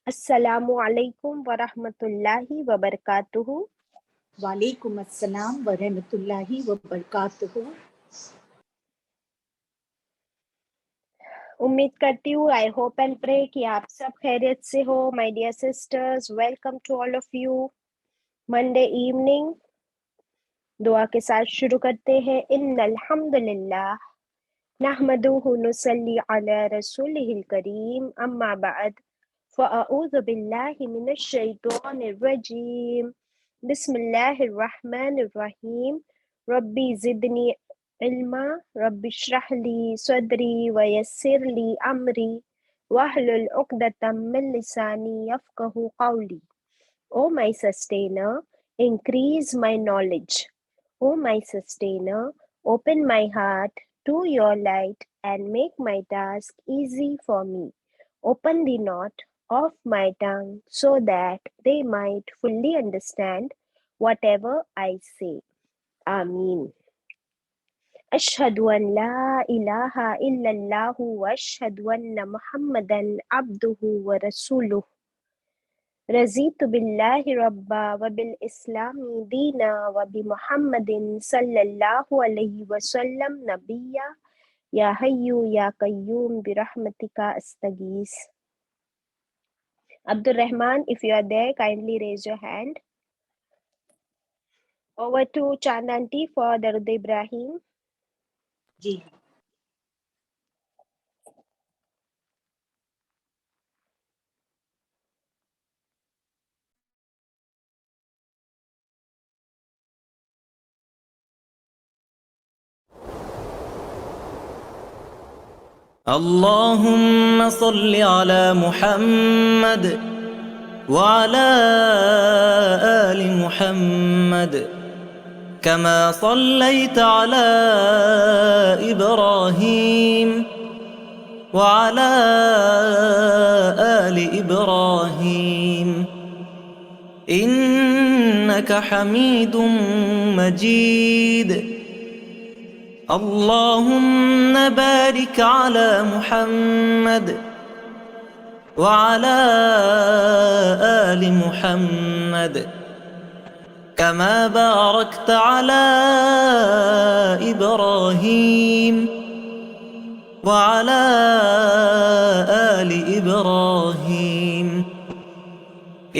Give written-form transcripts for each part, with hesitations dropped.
السلام علیکم ورحمۃ اللہ وبرکاتہ۔ وعلیکم السلام ورحمۃ اللہ وبرکاتہ۔ امید کرتی ہوں آئی ہوپ اینڈ پرے کہ آپ سب خیریت سے ہو۔ My dear sisters, welcome to all of you. Monday evening دعا کے ساتھ شروع کرتے ہیں۔ ان الحمد للہ نحمدہ نصلی علی رسولہ الکریم، اما بعد فاعوذ باللہ من الشیطان الرجیم، بسم اللہ الرحمن الرحیم۔ ربی زدنی علما، رب اشرح لی صدری ویسر لی امری واحلل عقدۃ من لسانی یفقہوا قولی۔ O my sustainer, increase my knowledge. O my sustainer, open my heart to your light and make my task easy for me. Open the knot of my tongue so that they might fully understand whatever I say. Ameen. Ashhadu an la ilaha illallah wa ashhadu anna Muhammadan abduhu wa rasuluh. رضیت باللہ ربا وبالاسلام دینا وبمحمد صلی اللہ علیہ وسلم نبیا یا حی یا قیوم برحمتک استغیث۔ عبد الرحمن, if you are there, kindly raise your hand. Over to Chand aunty for Darud Ibrahim. جی اللهم صل على محمد وعلى آل محمد كما صليت على إبراهيم وعلى آل إبراهيم إنك حميد مجيد۔ اللهم بارك على محمد وعلى آل محمد كما باركت على إبراهيم وعلى آل إبراهيم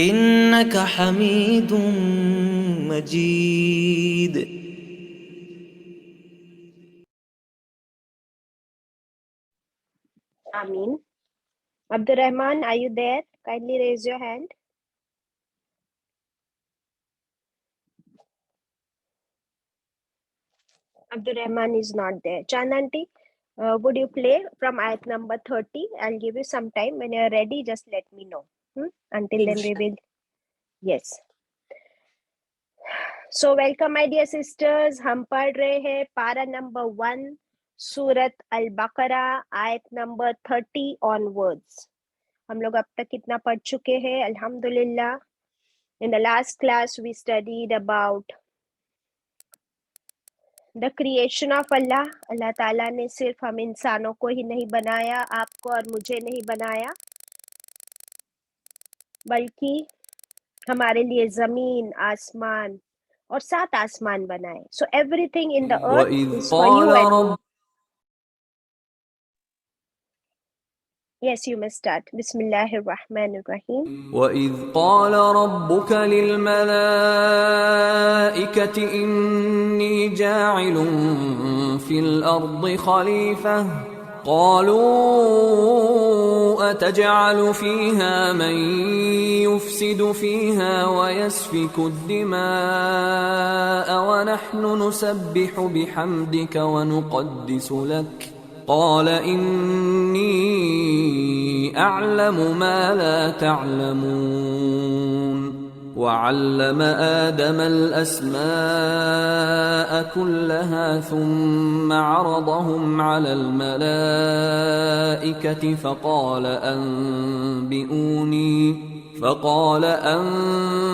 إنك حميد مجيد۔ Ameen. Abdul Rahman, are you there? Kindly raise your hand. Abdul Rahman is not there. Chand aunty, would you play from ayat number 30? I'll give you some time. When you're ready, just let me know. Until then, we will. Yes. So, welcome, my dear sisters. ہم پڑھ رہے ہیں پارا number 1 سورت البقرہ آیت number 30 onwards. ہم لوگ اب تک کتنا پڑھ چکے ہیں؟ الحمدللہ. In the last class, we studied about the creation of Allah. اللہ تعالیٰ نے صرف ہم انسانوں کو ہی نہیں بنایا، آپ کو اور مجھے نہیں بنایا، بلکہ ہمارے لیے زمین، آسمان اور 7 آسمان بنائے. So everything in the earth وَإِذْ is for you قَالَ and me. رَبُّكَ Yes, you may start. Bismillahir Rahmanir Rahim. وَإِذْ قَالَ رَبُّكَ لِلْمَلَائِكَةِ إِنِّي جَاعِلٌ فِي الْأَرْضِ خَلِيفَةً قَالُوا أَتَجْعَلُ فِيهَا مَن يُفْسِدُ فِيهَا وَيَسْفِكُ الدِّمَاءَ وَنَحْنُ نُسَبِّحُ بِحَمْدِكَ وَنُقَدِّسُ لَكَ قال إني أعلم ما لا تعلمون وعلم آدم الأسماء كلها ثم عرضهم على الملائكة فقال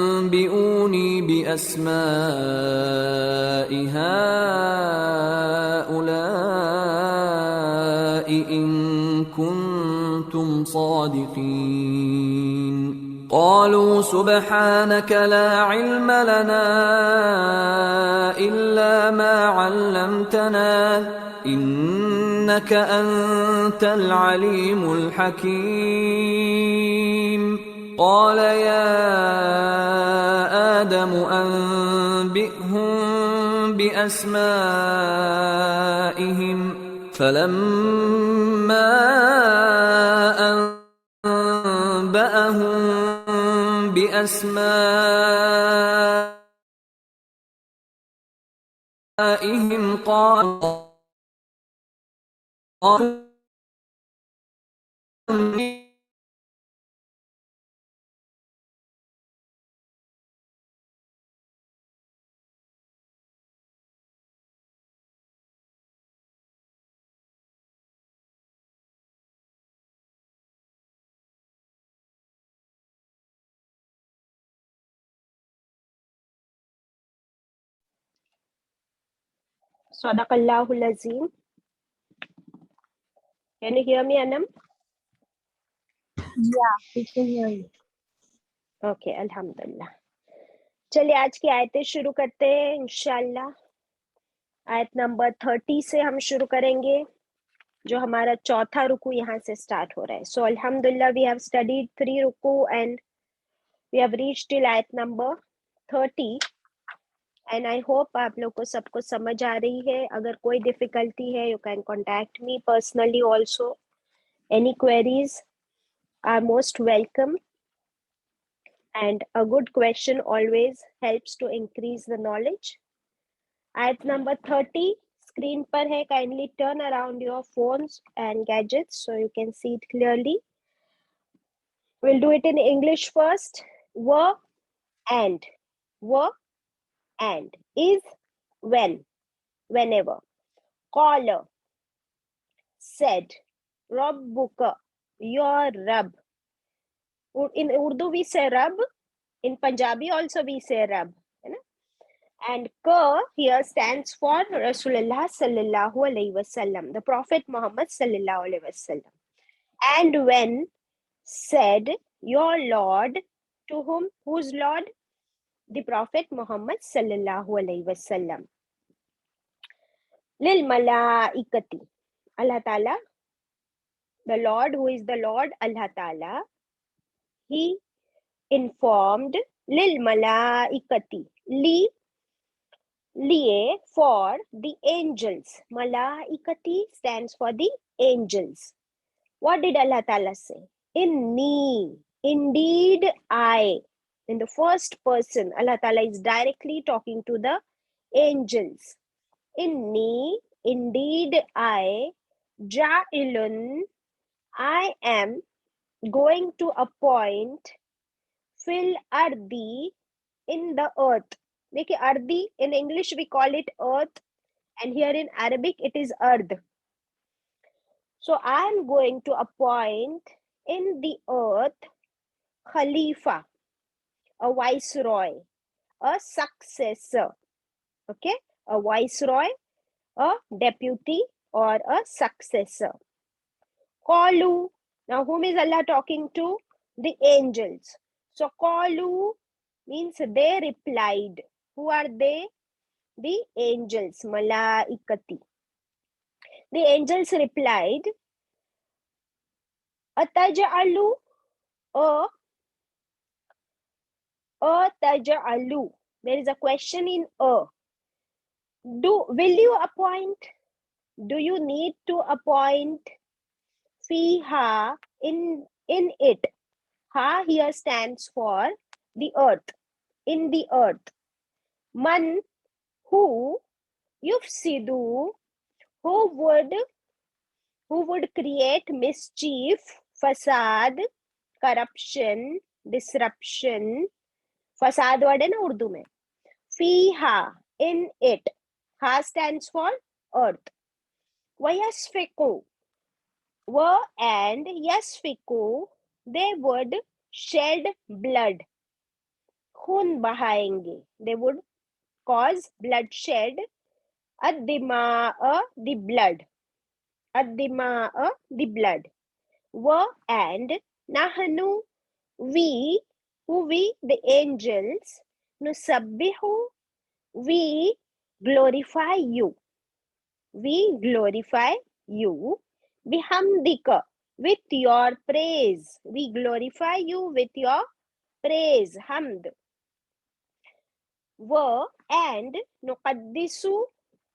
أنبئوني بأسماء هؤلاء إن كنتم صادقين۔ قالوا سبحانك لا علم لنا إلا ما علمتنا إنك أنت العليم الحكيم قال يا آدم أنبئهم بأسمائهم فلما أنبأهم بأسمائهم قال Sadaqallahul Azim. Can you hear me, Anam? Yeah, we can hear you. Okay, Alhamdulillah. चलिए आज की आयतें शुरू करते हैं इंशाल्लाह. आयत नंबर 30 से हम शुरू करेंगे, जो हमारा चौथा रुकू यहाँ से स्टार्ट हो रहा है. So Alhamdulillah, we have studied 3 रुकू and we have reached till आयत नंबर 30. And I hope आप लोग को सबको समझ आ रही है. अगर कोई डिफिकल्टी है, you can contact me personally also. Any queries are most welcome. And a good question always helps to increase the knowledge. Ayat number 30 screen par hai. Kindly turn around your phones and gadgets so you can see it clearly. We'll do it in English first. Were and. Were and. Is when. Whenever. Caller. Said. Rabbuka. Your Rabb. In Urdu we say Rabb. In Punjabi also we say Rabb. And Ka here stands for Rasulullah sallallahu alaihi wasallam, the Prophet Muhammad sallallahu alaihi wasallam. And when said your Lord, to whom? Whose Lord? The Prophet Muhammad sallallahu alaihi wasallam. Lil malaikati. Allah Ta'ala, the Lord who is the Lord, Allah Ta'ala, he informed lil malaikati. Liye for the angels. Malaikati stands for the angels. What did Allah Ta'ala say? Inni, indeed I. In the first person, Allah Ta'ala is directly talking to the angels. Inni, indeed I. Ja'ilun, I am going to appoint. Fil ardi, in the earth. देखिए ardi, in English we call it earth, and here in Arabic it is earth. So I am going to appoint in the earth Khalifa, a viceroy, a successor. Okay, a viceroy, a deputy, or a successor. Qalu, now whom is Allah talking to? The angels. So qalu means they replied. Who are they? The angels, malaikati. The angels replied, Ataj'alu, Ataj'alu. There is a question in will you appoint? Do you need to appoint? Fiha, in it. Ha here stands for the earth. In the earth. Man, who? Yufsidu, who would create mischief, fasad, corruption, disruption. Fasad word है ना उर्दू में. Fiha, in it. Ha stands for earth. Vayasfiku, and yasfiku, they would shed blood. Khun bahaenge, they would cause bloodshed. Ad-dima'a, the blood. Ad-dima'a, the blood. And nahnu, we, Who we? The angels. Nusabbihu, we glorify you. We glorify you. Bihamdika, with your praise. We glorify you with your praise. Hamd. Wa, and nuqaddisu,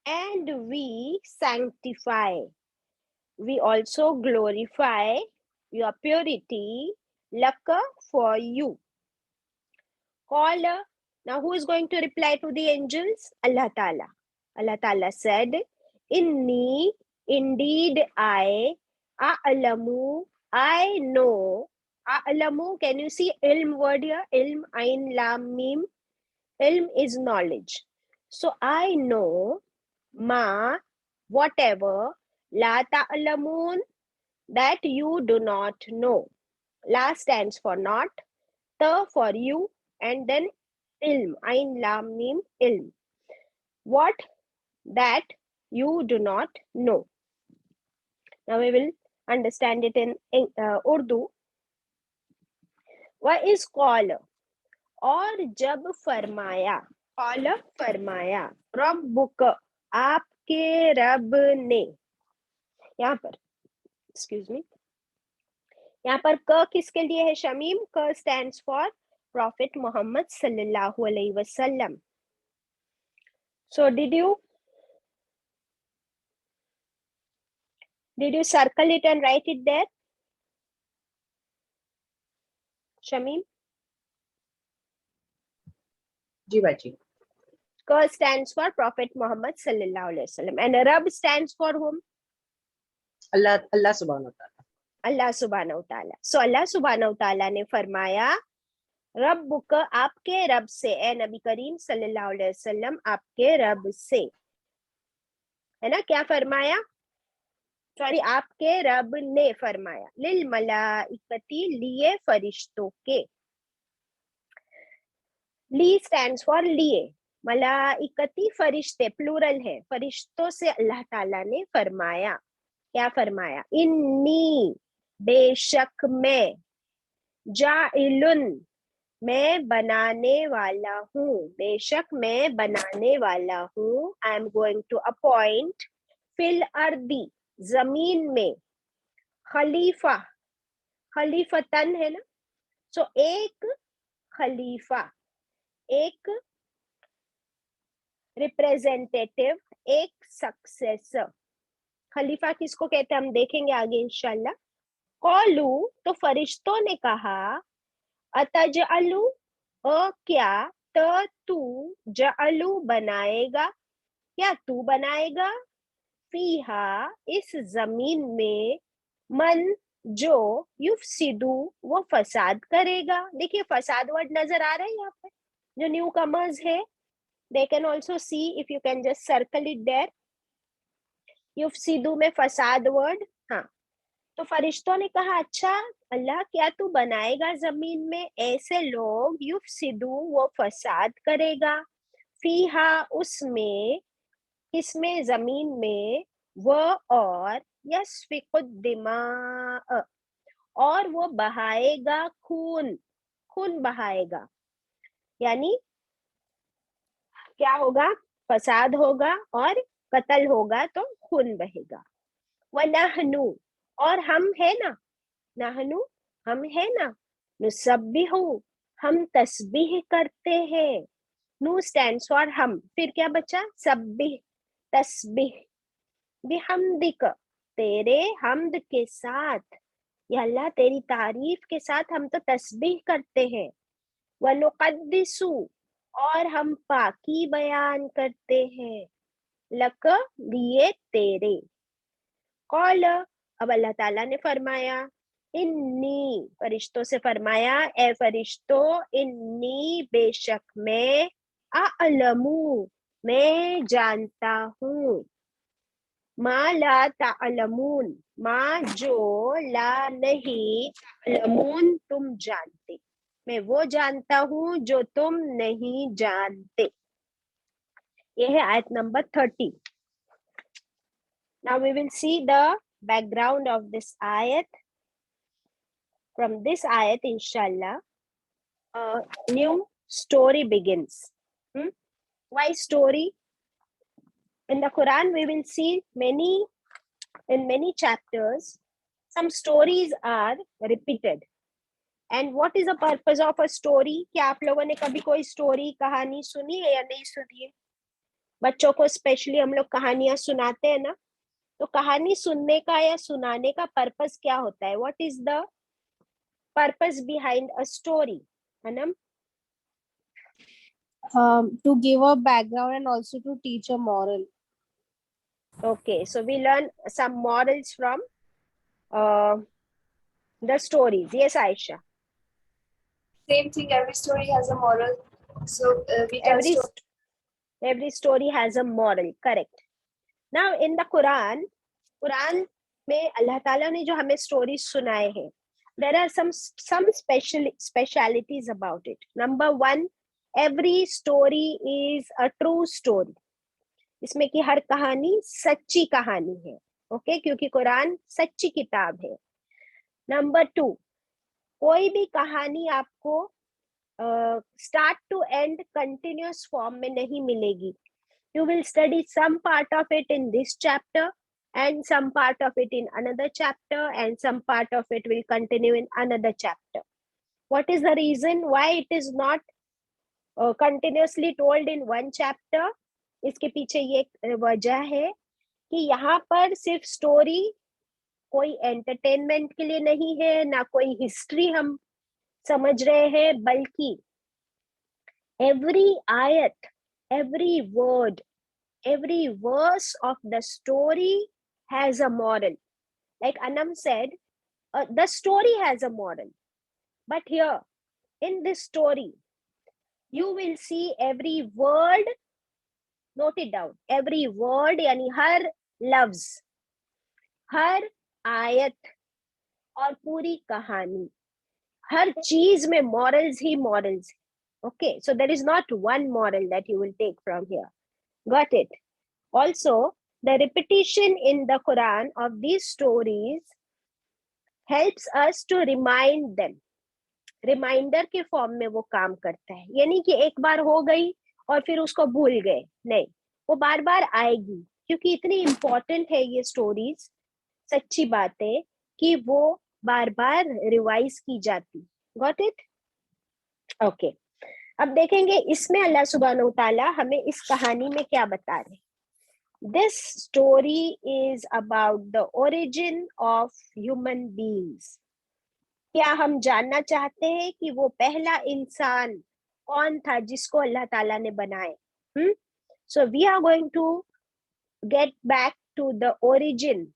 and we sanctify. We also glorify your purity, laka, for you. Qala, now who is going to reply to the angels? Allah Ta'ala. Allah Ta'ala said, Inni, indeed I, a'lamu, I know. A'lamu, can you see ilm word here? Ilm, ain, lam, mim. Ilm is knowledge. So I know ma, whatever, la ta'lamun, that you do not know. La stands for not, ta for you, and then ilm, ain, lam, mim, ilm. What? That you do not know. Now we will understand it in Urdu. What is qala? और जब फरमाया, qala फरमाया, रब्बुक, आपके रब ने. यहाँ पर excuse me, यहाँ पर क किसके लिए है शमीम? क stands for Prophet Muhammad sallallahu alaihi wasallam. So did you circle it and write it there, Shamim? जी बाजी. K stands for Prophet Muhammad sallallahu alaihi wasallam, and Rab stands for whom? Allah subhanahu wa ta'ala. Allah subhanahu wa ta'ala. So Allah subhanahu wa ta'ala ने फरमाया, रब्बुक, आपके रब से, ए नबी करीम सल्लल्लाहु अलैहि वसल्लम, आपके रब से. है ना? क्या फरमाया? सॉरी, आपके रब ने फरमाया. लिल मलाइकती, लिए फरिश्तों के. ली स्टैंड्स फॉर लिए. मलाइकती फरिश्ते प्लूरल है. फरिश्तों से अल्लाह ताला ने फरमाया. क्या फरमाया? इन्नी, बेशक मैं, जाइलुन, मैं बनाने वाला हूँ. बेशक मैं बनाने वाला हूँ. I am going to appoint, फिल अर्दी, जमीन में, खलीफा, खलीफतन है ना. सो एक खलीफा, एक रिप्रेजेंटेटिव, एक सक्सेसर. खलीफा किसको कहते हैं हम देखेंगे आगे इंशाल्लाह. कौलू, तो फरिश्तों ने कहा, अतजअलु, क्या, त तू, जअलु बनाएगा, क्या तू बनाएगा, फीहा, इस जमीन में, मन, जो, युफसिदु, वो फसाद करेगा. देखिए फसाद वर्ड नजर आ रहा है यहाँ पे. जो न्यू कमर्स है, they can also see, if you can just circle it there. युफसिदु में फसाद वर्ड. हाँ, तो फरिश्तों ने कहा, अच्छा अल्लाह, क्या तू बनाएगा जमीन में ऐसे लोग, युफसिदु, वो फसाद करेगा, फीहा, उसमें, किसमें, जमीन में, वो, और, यस्फिकुद्दिमा, और वो बहाएगा खून. खून बहाएगा, यानी क्या होगा? फसाद होगा और कत्ल होगा तो खून बहेगा. वनहनु, और हम है ना, नहनु, हम है ना, नुसब्बिहु, हम तस्बीह करते हैं. नु स्टैंड्स फॉर हम. फिर क्या बचा? सब्बिह, तस्बीह. बिहम्दिक, तेरे हमद के साथ, या अल्लाह तेरी तारीफ के साथ हम तो तस्बीह करते हैं. वनुक़द्दिसु, और हम पाकी बयान करते हैं, लक, लिए तेरे. कौल, अब अल्लाह ताला ने फरमाया, इन्नी, फरिश्तों से फरमाया, ए फरिश्तों, इन्नी, बेशक मैं, अअलमू, मैं जानता हूँ, मा ला ताअलमून, मा, जो, ला, नहीं, ताअलमून, तुम जानते. मैं वो जानता हूँ जो तुम नहीं जानते. ये है आयत number 30. Now we will see the background of this ayat. From this ayat, inshallah, new story begins. Why story? In the Quran, we will see in many chapters, some stories are repeated. And what is the purpose of a story? क्या आप लोगों ने कभी कोई story कहानी सुनी है या नहीं सुनी है? बच्चों को स्पेशली हम लोग कहानियां सुनाते हैं ना, तो कहानी सुनने का या सुनाने का पर्पस क्या होता है? What is the purpose behind a story? Anam? To give a background and also to teach a moral. Okay, so we learn some morals from the stories. Yes, Aisha. Same thing, every story has a moral. So we tell Every story has a moral, correct. Now in the Quran में अल्लाह ताला ने जो हमें stories सुनाए हैं, there are some specialities about it. Number one, every story is a true story. इसमें की हर कहानी सच्ची कहानी है, ओके, क्योंकि कुरान सच्ची किताब है. नंबर टू, कोई भी कहानी आपको start to end continuous form में नहीं मिलेगी. You will study some part of it in this chapter and some part of it in another chapter and some part of it will continue in another chapter. What is the reason why it is not continuously told in one chapter? इसके पीछे ये वजह है कि यहाँ पर सिर्फ story कोई एंटरटेनमेंट के लिए नहीं है, ना कोई हिस्ट्री हम समझ रहे हैं, बल्कि every ayat, every word, every verse of the story has a moral. Like Anam said, the story has a moral. But here, in this story, you will see every word, note it down, every word, यानी हर लफ्ज, हर आयत और पूरी कहानी, हर चीज में morals he morals. Okay, so there is not one moral that you will take from here. Got it? Also, the repetition in the Quran of these stories helps us to remind them. Reminder के form में वो काम करता है, यानी कि एक बार हो गई और फिर उसको भूल गए, नहीं, वो बार बार आएगी, क्योंकि इतनी इम्पोर्टेंट है ये स्टोरीज, सच्ची बातें, कि वो बार बार रिवाइज की जाती. Got it? Okay. अब देखेंगे इसमें अल्लाह सुब्हानहू तआला हमें इस कहानी में क्या बता रहे. This story is about the origin of human beings. क्या हम जानना चाहते हैं कि वो पहला इंसान कौन था जिसको अल्लाह ताला ने बनाए? So we are going to get back to the origin,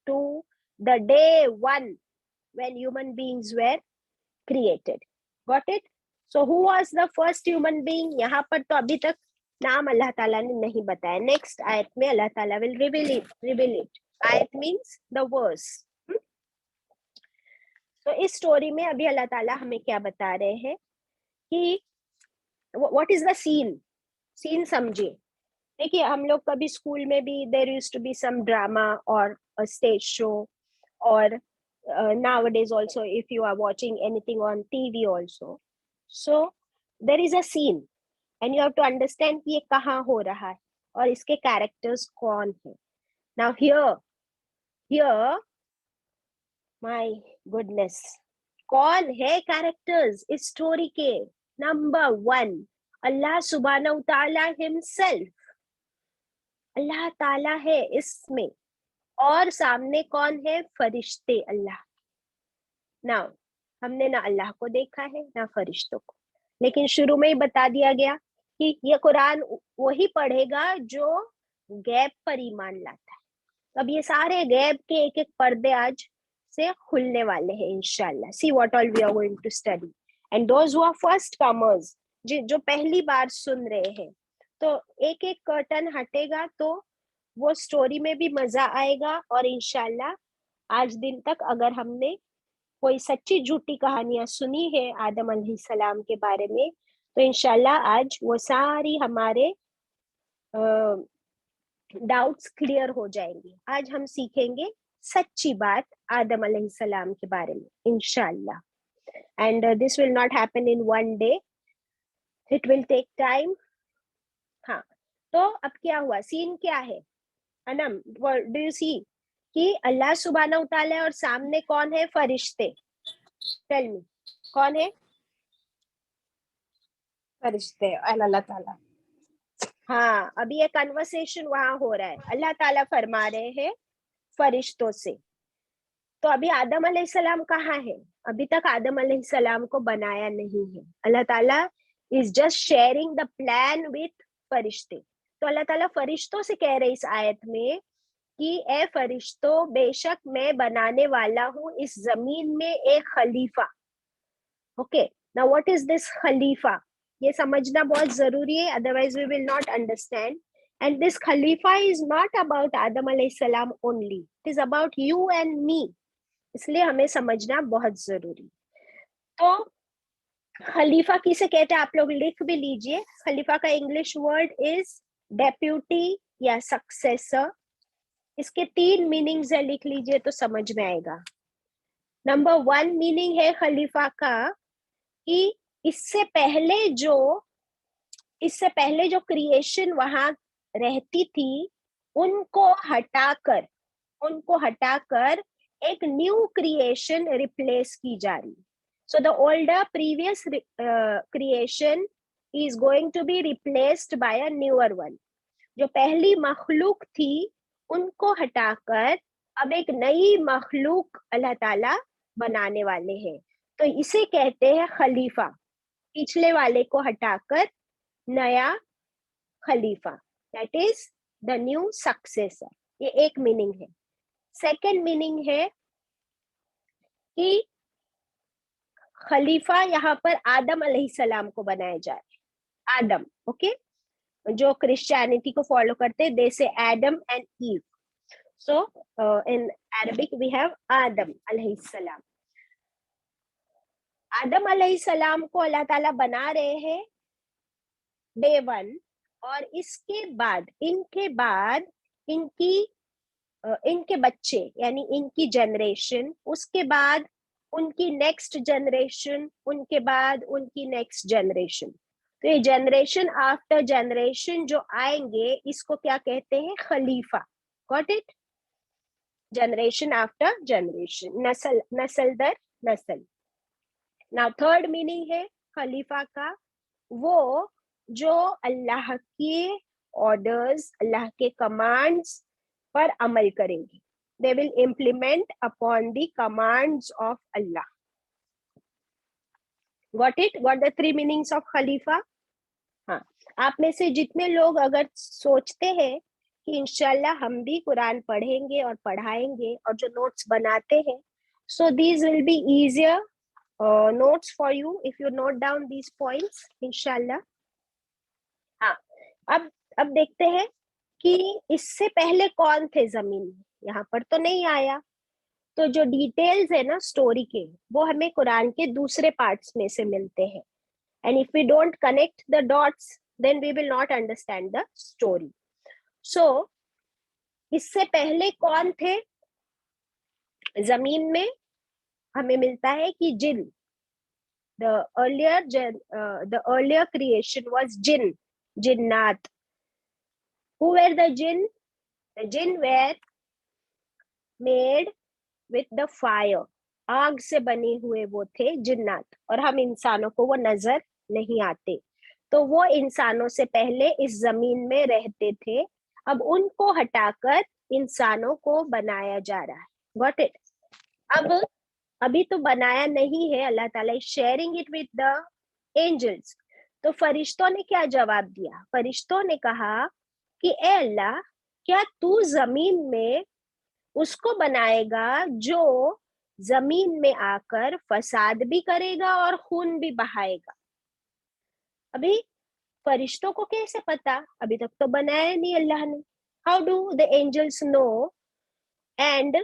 to the day one when human beings were created. Got it? So who was the first human being? यहाँ पर तो अभी तक नाम अल्लाह ताला ने नहीं बताया. नेक्स्ट आयत में अल्लाह ताला will reveal it. आयत means the verse. तो इस स्टोरी में अभी अल्लाह ताला हमें क्या बता रहे हैं कि what is the scene? Scene समझिए. देखिए, हम लोग कभी स्कूल में भी there used to be some drama or a stage show, or nowadays also if you are watching anything on TV also. So there is a scene and you have to understand कि ये कहाँ हो रहा है और इसके characters कौन है. Now here my goodness, कौन है characters इस story के? Number one, अल्लाह सुब्हानहू तआला himself. अल्लाह ताला है इसमें, और सामने कौन है? फरिश्ते अल्लाह. Now हमने ना अल्लाह को देखा है ना फरिश्तों को, लेकिन शुरू में ही बता दिया गया कि ये कुरान वही पढ़ेगा जो गैब पर ईमान लाता है. अब ये सारे गैब के एक एक पर्दे आज से खुलने वाले हैं इंशाल्लाह. See what all we are going to study. And those who are first comers, जो पहली बार सुन रहे हैं, तो एक एक कर्टन हटेगा तो वो स्टोरी में भी मजा आएगा. और इंशाल्लाह आज दिन तक अगर हमने कोई सच्ची झूठी कहानियां सुनी है आदम अलैहिस्सलाम के बारे में, तो इंशाल्लाह आज वो सारी हमारे डाउट्स क्लियर हो जाएंगे. आज हम सीखेंगे सच्ची बात आदम अलैहिस्सलाम के बारे में इंशाल्लाह. and this will not happen in one day, it will take time. हाँ, तो अब क्या हुआ, सीन क्या है अनम, डू यू सी कि अल्लाह सुब्हाना व तआला है और सामने कौन है, फरिश्ते. टेल मी कौन है, फरिश्ते and Allah Ta'ala. हाँ, अभी ये कन्वर्सेशन वहां हो रहा है, अल्लाह ताला फरमा रहे हैं फरिश्तों से. तो अभी आदम अलैहिस्सलाम कहाँ है, अभी तक आदम अलैहिस्सलाम को बनाया नहीं है. अल्लाह ताला is just sharing the plan with फरिश्ते. तो अल्लाह ताला फरिश्तों से कह रहे इस आयत में कि ए फरिश्तों, बेशक मैं बनाने वाला हूँ इस जमीन में एक खलीफा. Okay, now what is this खलीफा, ये समझना बहुत जरूरी है, otherwise we will not understand. And this खलीफा इज नॉट अबाउट आदम अलैहिस्सलाम only, it is about you and me, इसलिए हमें समझना बहुत जरूरी. तो खलीफा किसे कहते हैं, आप लोग लिख भी लीजिए. खलीफा का इंग्लिश वर्ड इज डेप्यूटी या सक्सेसर. इसके 3 मीनिंग्स है, लिख लीजिए तो समझ में आएगा. नंबर 1 मीनिंग है खलीफा का कि इससे पहले जो क्रिएशन वहां रहती थी उनको हटाकर एक न्यू क्रिएशन रिप्लेस की जा रही. So the older previous creation is going to be replaced by a newer one. जो पहली मखलूक थी उनको हटाकर अब एक नई मखलूक अल्लाह ताला बनाने वाले हैं. तो इसे कहते हैं खलीफा, पिछले वाले को हटाकर नया खलीफा, that is the new successor. ये एक मीनिंग है. सेकंड मीनिंग है कि खलीफा यहाँ पर आदम अलैहिस्सलाम को बनाया जा रहा है. आदम, ओके, जो क्रिश्चियनिटी को फॉलो करते हैं they say Adam and Eve. So in Arabic we have Adam अलैहिस्सलाम. आदम अलैहिस्सलाम को अल्लाह ताला बना रहे हैं डे 1, और इसके बाद इनके बच्चे यानी इनकी जनरेशन, उसके बाद उनकी नेक्स्ट जनरेशन, उनके बाद उनकी नेक्स्ट जनरेशन. तो ये जनरेशन आफ्टर जनरेशन जो आएंगे इसको क्या कहते हैं, खलीफा. Got it, generation after generation, नस्ल दर नस्ल. नाउ थर्ड मीनिंग है खलीफा का, वो जो अल्लाह के ऑर्डर्स, अल्लाह के कमांड्स पर अमल करेंगे. They will implement upon the commands of Allah. Got it? Got the 3 meanings of खलीफा? हाँ, आप में से जितने लोग अगर सोचते हैं कि इंशाल्लाह हम भी कुरान पढ़ेंगे और पढ़ाएंगे और जो नोट्स बनाते हैं, so these will be easier notes for you if you note down these points, इंशाल्लाह. हाँ, अब देखते हैं कि इससे पहले कौन थे जमीन में, यहाँ पर तो नहीं आया. तो जो डिटेल्स है ना स्टोरी के, वो हमें कुरान के दूसरे पार्ट्स में से मिलते हैं. And if we don't connect the dots then we will not understand the story. So इससे पहले कौन थे जमीन में, हमें मिलता है कि जिन. द अर्लियर क्रिएशन वाज जिन, जिन्नात. Who were the jinn? The jinn were made with the fire. आग से बने हुए वो थे जिन्नात, और हम इंसानों को वो नजर नहीं आते. तो वो इंसानों से पहले इस जमीन में रहते थे, अब उनको हटाकर इंसानों को बनाया जा रहा है. Got it? अब अभी तो बनाया नहीं है, अल्लाह ताला is sharing it with the angels. तो फरिश्तों ने क्या जवाब दिया, फरिश्तों ने कहा कि ए अल्लाह, क्या तू जमीन में उसको बनाएगा जो जमीन में आकर फसाद भी करेगा और खून भी बहाएगा. अभी फरिश्तों को कैसे पता, अभी तक तो बनाया नहीं अल्लाह ने. How do the angels know? And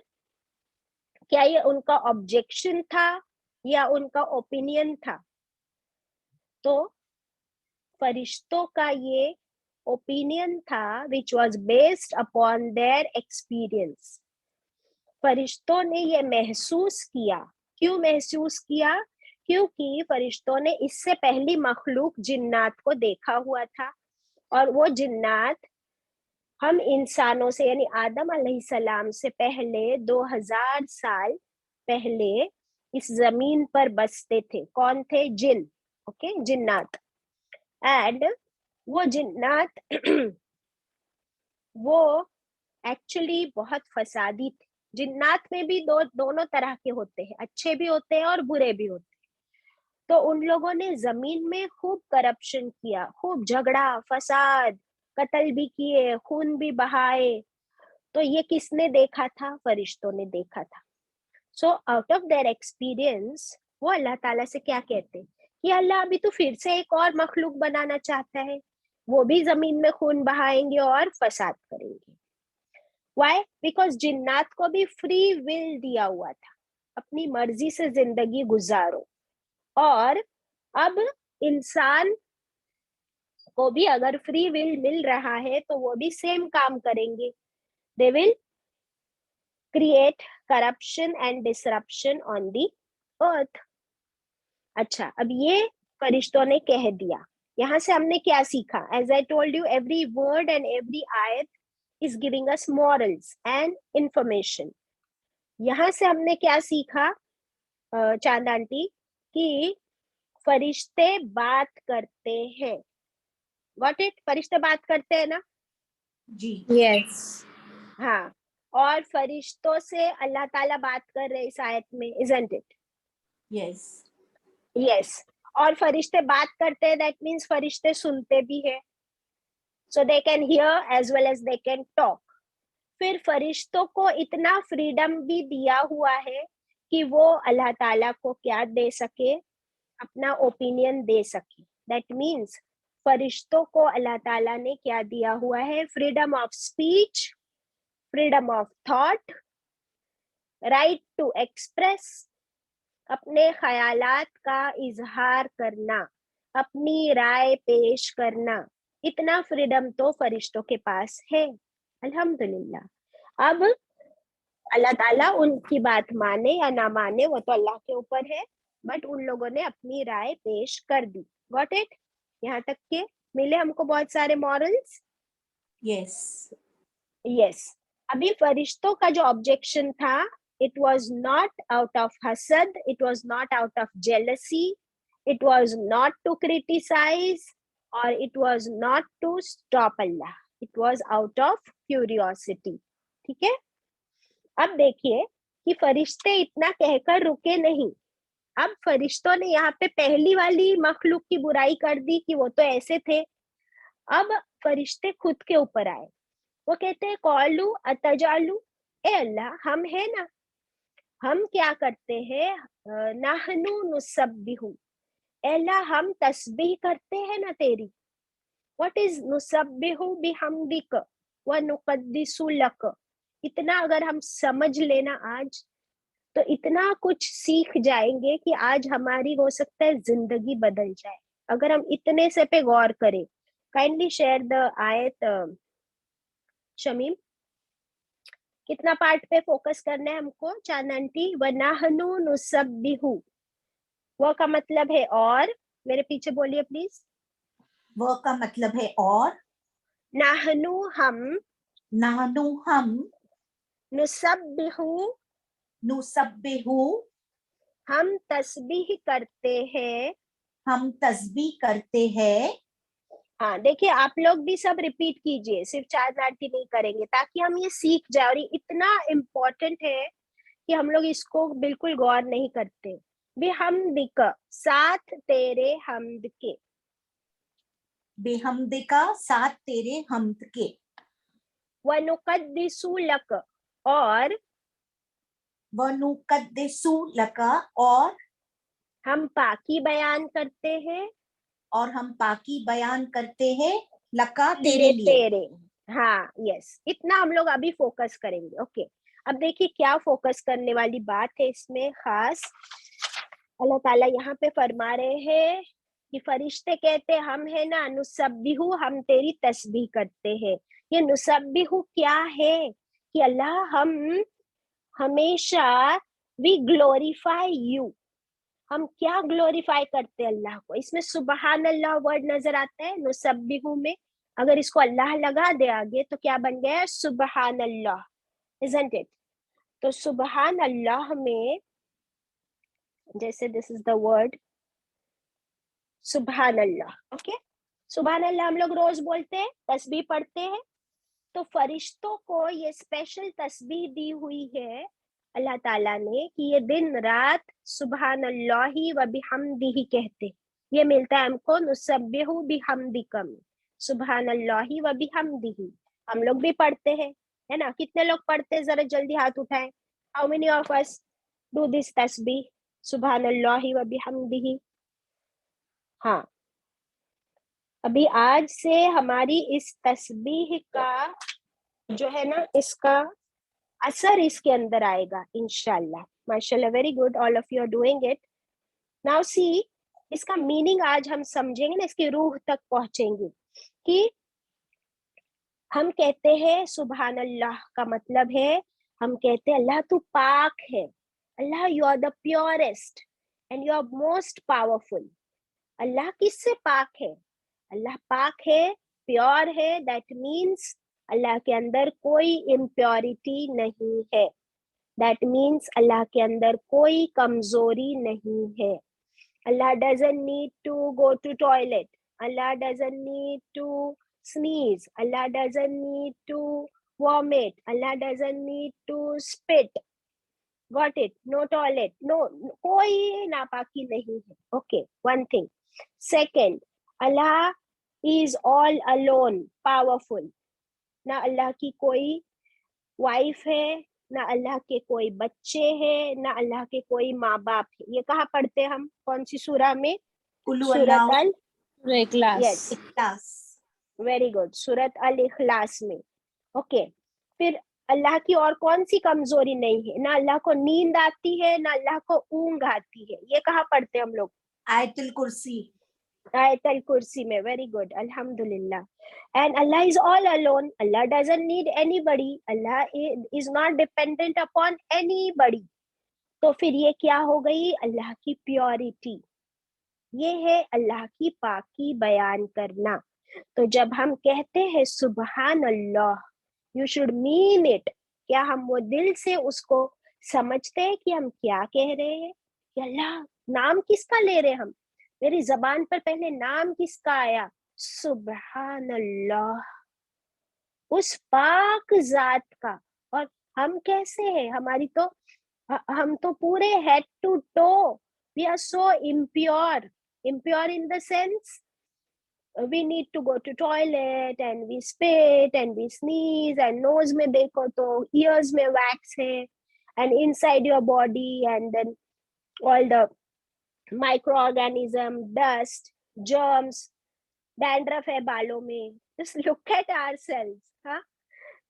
क्या ये उनका ऑब्जेक्शन था या उनका ओपिनियन था? तो फरिश्तों का ये ओपिनियन था which was based upon their experience. फरिश्तों ने ये महसूस किया. क्यों महसूस किया? क्योंकि फरिश्तों ने इससे पहली मखलूक जिन्नात को देखा हुआ था, और वो जिन्नात हम इंसानों से यानी आदम अलैहिस्सलाम से पहले 2000 साल पहले इस जमीन पर बसते थे. कौन थे? जिन. ओके, जिन्नात. एंड वो जिन्नात वो एक्चुअली बहुत फसादी थे. जिन्नात में भी दोनों तरह के होते हैं, अच्छे भी होते हैं और बुरे भी होते हैं. तो उन लोगों ने जमीन में खूब करप्शन किया, खूब झगड़ा फसाद, कत्ल भी किए, खून भी बहाए. तो ये किसने देखा था? फरिश्तों ने देखा था. So out of their experience वो अल्लाह ताला से क्या कहते हैं कि अल्लाह अभी तो फिर से एक और मखलूक बनाना चाहता है, वो भी जमीन में खून बहाएंगे और फसाद करेंगे. व्हाई? बिकॉज जिन्नात को भी फ्री विल दिया हुआ था, अपनी मर्जी से जिंदगी गुजारो. और अब इंसान को भी अगर फ्री विल मिल रहा है तो वो भी सेम काम करेंगे. They will create corruption and disruption on the earth. अच्छा, अब ये फरिश्तों ने कह दिया. यहाँ से हमने क्या सीखा? As I told you, every word and every आयत is giving us morals and information. यहाँ से हमने क्या सीखा चांद आंटी? कि फरिश्ते बात करते हैं. What it? फरिश्ते बात करते हैं ना? जी. Yes. हाँ. और फरिश्तों से अल्लाह ताला बात कर रहे इस आयत में, isn't it? यस. Yes. और फरिश्ते बात करते हैं, that means फरिश्ते सुनते भी है. So they can hear as well as they can talk. फिर फरिश्तों को इतना फ्रीडम भी दिया हुआ है कि वो अल्लाह ताला को क्या दे सके? अपना ओपिनियन दे सके. That means फरिश्तों को अल्लाह ताला ने क्या दिया हुआ है? Freedom of speech, freedom of thought, right to express, अपने ख्यालात का इजहार करना, अपनी राय पेश करना. इतना फ्रीडम तो फरिश्तों के पास है. अल्हम्दुलिल्लाह. अब अल्लाह ताला उनकी बात माने या ना माने वो तो अल्लाह के ऊपर है, बट उन लोगों ने अपनी राय पेश कर दी. Got it? यहाँ तक के मिले हमको बहुत सारे मॉरल्स. यस. यस. अभी फरिश्तों का जो ऑब्जेक्शन था, it was not out of hasad, it was not out of jealousy, it was not to criticize, or it was not to stop Allah, it was out of curiosity. ठीक है? अब देखिए कि फरिश्ते इतना कहकर रुके नहीं. अब फरिश्तों ने यहाँ पे पहली वाली मखलूक की बुराई कर दी कि वो तो ऐसे थे. अब फरिश्ते खुद के ऊपर आए. वो कहते हैं कौलू अतजालू, ए अल्लाह हम है ना, हम क्या करते हैं? नहनु नुसब्बिहु, अल्लाह हम तस्बीह करते हैं ना तेरी. व्हाट इज नुसब्बिहु बिहम्दिक व नुक़द्दिसु लक? इतना अगर हम समझ लेना आज, तो इतना कुछ सीख जाएंगे कि आज हमारी हो सकता है जिंदगी बदल जाए अगर हम इतने से पे गौर करें. काइंडली शेयर द आयत शमीम. कितना पार्ट पे फोकस करना है हमको चांद आंटी? वनहनु नुसब्बिहु, वो का मतलब है और. मेरे पीछे बोलिए प्लीज. वो का मतलब है और. नहनु हम, नानु हम, नुसब्बिहु नुसब्बिहु हम तस्बीह करते हैं. हम तस्बीह करते हैं. हाँ, देखिए आप लोग भी सब रिपीट कीजिए, सिर्फ चांद आंटी नहीं करेंगे, ताकि हम ये सीख जाए. और ये इतना इम्पोर्टेंट है कि हम लोग इसको बिल्कुल गौर नहीं करते. बिहम्दिक, साथ तेरे हमद के. बेहमदिका, साथ तेरे हमद के. वनुक़द्दिसु लक, और वनुक़द्दिसु लका, और हम पाकी बयान करते हैं. और हम पाकी बयान करते हैं लका, तेरे लिए. तेरे. हाँ, यस. इतना हम लोग अभी फोकस करेंगे. ओके. अब देखिए क्या फोकस करने वाली बात है इसमें खास. अल्लाह ताला यहाँ पे फरमा रहे हैं कि फरिश्ते कहते हैं हम है ना नुसब्बिहु, हम तेरी तस्बीह करते हैं. ये नुसब्बिहु क्या है? कि अल्लाह हम हमेशा वी ग्लोरीफाई यू, ہم کیا گلوریفائی کرتے ہیں اللہ کو. اس میں سبحان اللہ ورڈ نظر آتا ہے نسبحو میں. اگر اس کو اللہ لگا دے آگے تو کیا بن گیا سبحان اللہ, isn't it؟ تو سبحان اللہ میں جیسے دس از دا ورڈ سبحان اللہ. اوکے, سبحان اللہ ہم لوگ روز بولتے ہیں, تسبیح پڑھتے ہیں. تو فرشتوں کو یہ اسپیشل تسبیح دی ہوئی ہے اللہ تعالیٰ نے کہ یہ دن رات سبحان اللہ و بحمدہ کہتے. یہ ملتا ہے ہم کو نسبح بحمدکم, سبحان اللہ و بحمدہ. ہم لوگ بھی پڑھتے ہیں, ہے نا؟ کتنے لوگ پڑھتے ہیں؟ ذرا جلدی ہاتھ اٹھائیں. How many of us do this تسبیح سبحان اللہ و بحمدہ؟ ہاں, ابھی آج سے ہماری اس تسبیح کا جو ہے نا اس کا اثر اس کے اندر آئے گا انشاءاللہ. ماشاءاللہ, very good, all of you are doing it. Now see, اس کا میننگ آج ہم سمجھیں گے نا, اس کی روح تک پہنچیں گے. کہ ہم کہتے ہیں سبحان اللہ کا مطلب ہے ہم کہتے ہیں اللہ تو پاک ہے, اللہ you are the purest and you are most powerful. اللہ کس سے پاک ہے؟ اللہ پاک ہے, پیور ہے. دیٹ مینس اللہ کے اندر کوئی امپیورٹی نہیں ہے. دیٹ مینس اللہ کے اندر کوئی کمزوری نہیں ہے. اللہ doesn't need to go to toilet. Allah doesn't need to sneeze. Allah doesn't need to vomit. Allah doesn't need to spit. Got it? No toilet. No, کوئی ناپاکی نہیں ہے. Okay, one thing. Second, Allah is all alone, powerful. نہ اللہ کی کوئی wife ہے, نہ اللہ کے کوئی بچے ہیں, نہ اللہ کے کوئی ماں باپ ہے. یہ کہاں پڑھتے ہیں ہم؟ کون سی سورہ میں؟ سورۃ Class. Class. ویری گڈ, سورۃ الاخلاص میں. اوکے, پھر اللہ کی اور کون سی کمزوری نہیں ہے؟ نہ اللہ کو نیند آتی ہے, نہ اللہ کو اونگ آتی ہے. یہ کہاں پڑھتے ہم لوگ؟ آیت الکرسی. آیت الکرسی میں. ویری گڈ, الحمدللہ. And Allah is all alone. Allah doesn't need anybody. Allah is not dependent upon anybody. تو پھر یہ کیا ہو گئی؟ اللہ کی پیورٹی. یہ ہے اللہ کی پاکی بیان کرنا. تو جب ہم کہتے ہیں سبحان اللہ, you should mean it. کیا ہم وہ دل سے اس کو سمجھتے ہیں کہ ہم کیا کہہ رہے ہیں؟ کہ اللہ, نام کس کا لے رہے ہم؟ میری زبان پر پہلے نام کس کا آیا؟ سبحان اللہ, اس پاک ذات کا. اور ہم کیسے ہیں؟ ہماری تو ہم تو پورے head to toe we are so impure. Impure in the sense we need to go to toilet and we spit and we sneeze and nose میں دیکھو تو ears میں wax ہے and inside your body and then all the microorganism, dust, germs, dandruff ہے بالوں میں. Just look at ourselves. ہاں,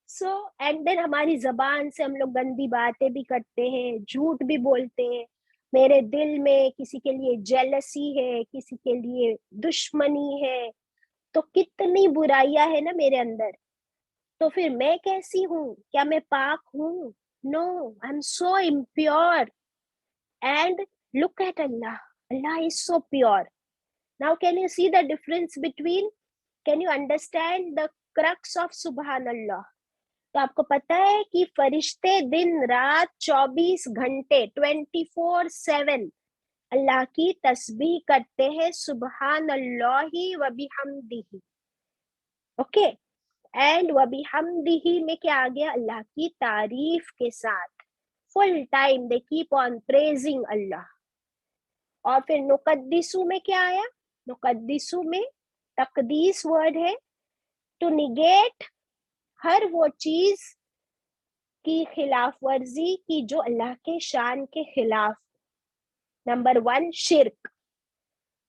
so and then ہماری زبان سے ہم لوگ گندی باتیں بھی کرتے ہیں, جھوٹ بھی بولتے ہیں. میرے دل میں کسی کے لیے جیلسی ہے, کسی کے لیے دشمنی ہے, تو کتنی برائیاں ہے نا میرے اندر. تو پھر میں کیسی ہوں؟ کیا میں پاک ہوں؟ No, I am so impure. And look at Allah. Allah is so pure. Now can you see the difference between, can you understand the crux of Subhanallah? تو آپ کو پتہ ہے کہ فرشتے دن رات 24 گھنٹے 24/7 اللہ کی تسبیح کرتے ہیں سبحان اللہ و بحمدہ. اوکے, اینڈ و بحمدہ میں کیا آ گیا؟ اللہ کی تعریف کے ساتھ full time they keep on praising اللہ. اور پھر نقدسو میں کیا آیا؟ نقدسو میں تقدیس ورڈ ہے ٹو نیگیٹ ہر وہ چیز کی خلاف ورزی کی جو اللہ کے شان کے خلاف. نمبر 1 شرک.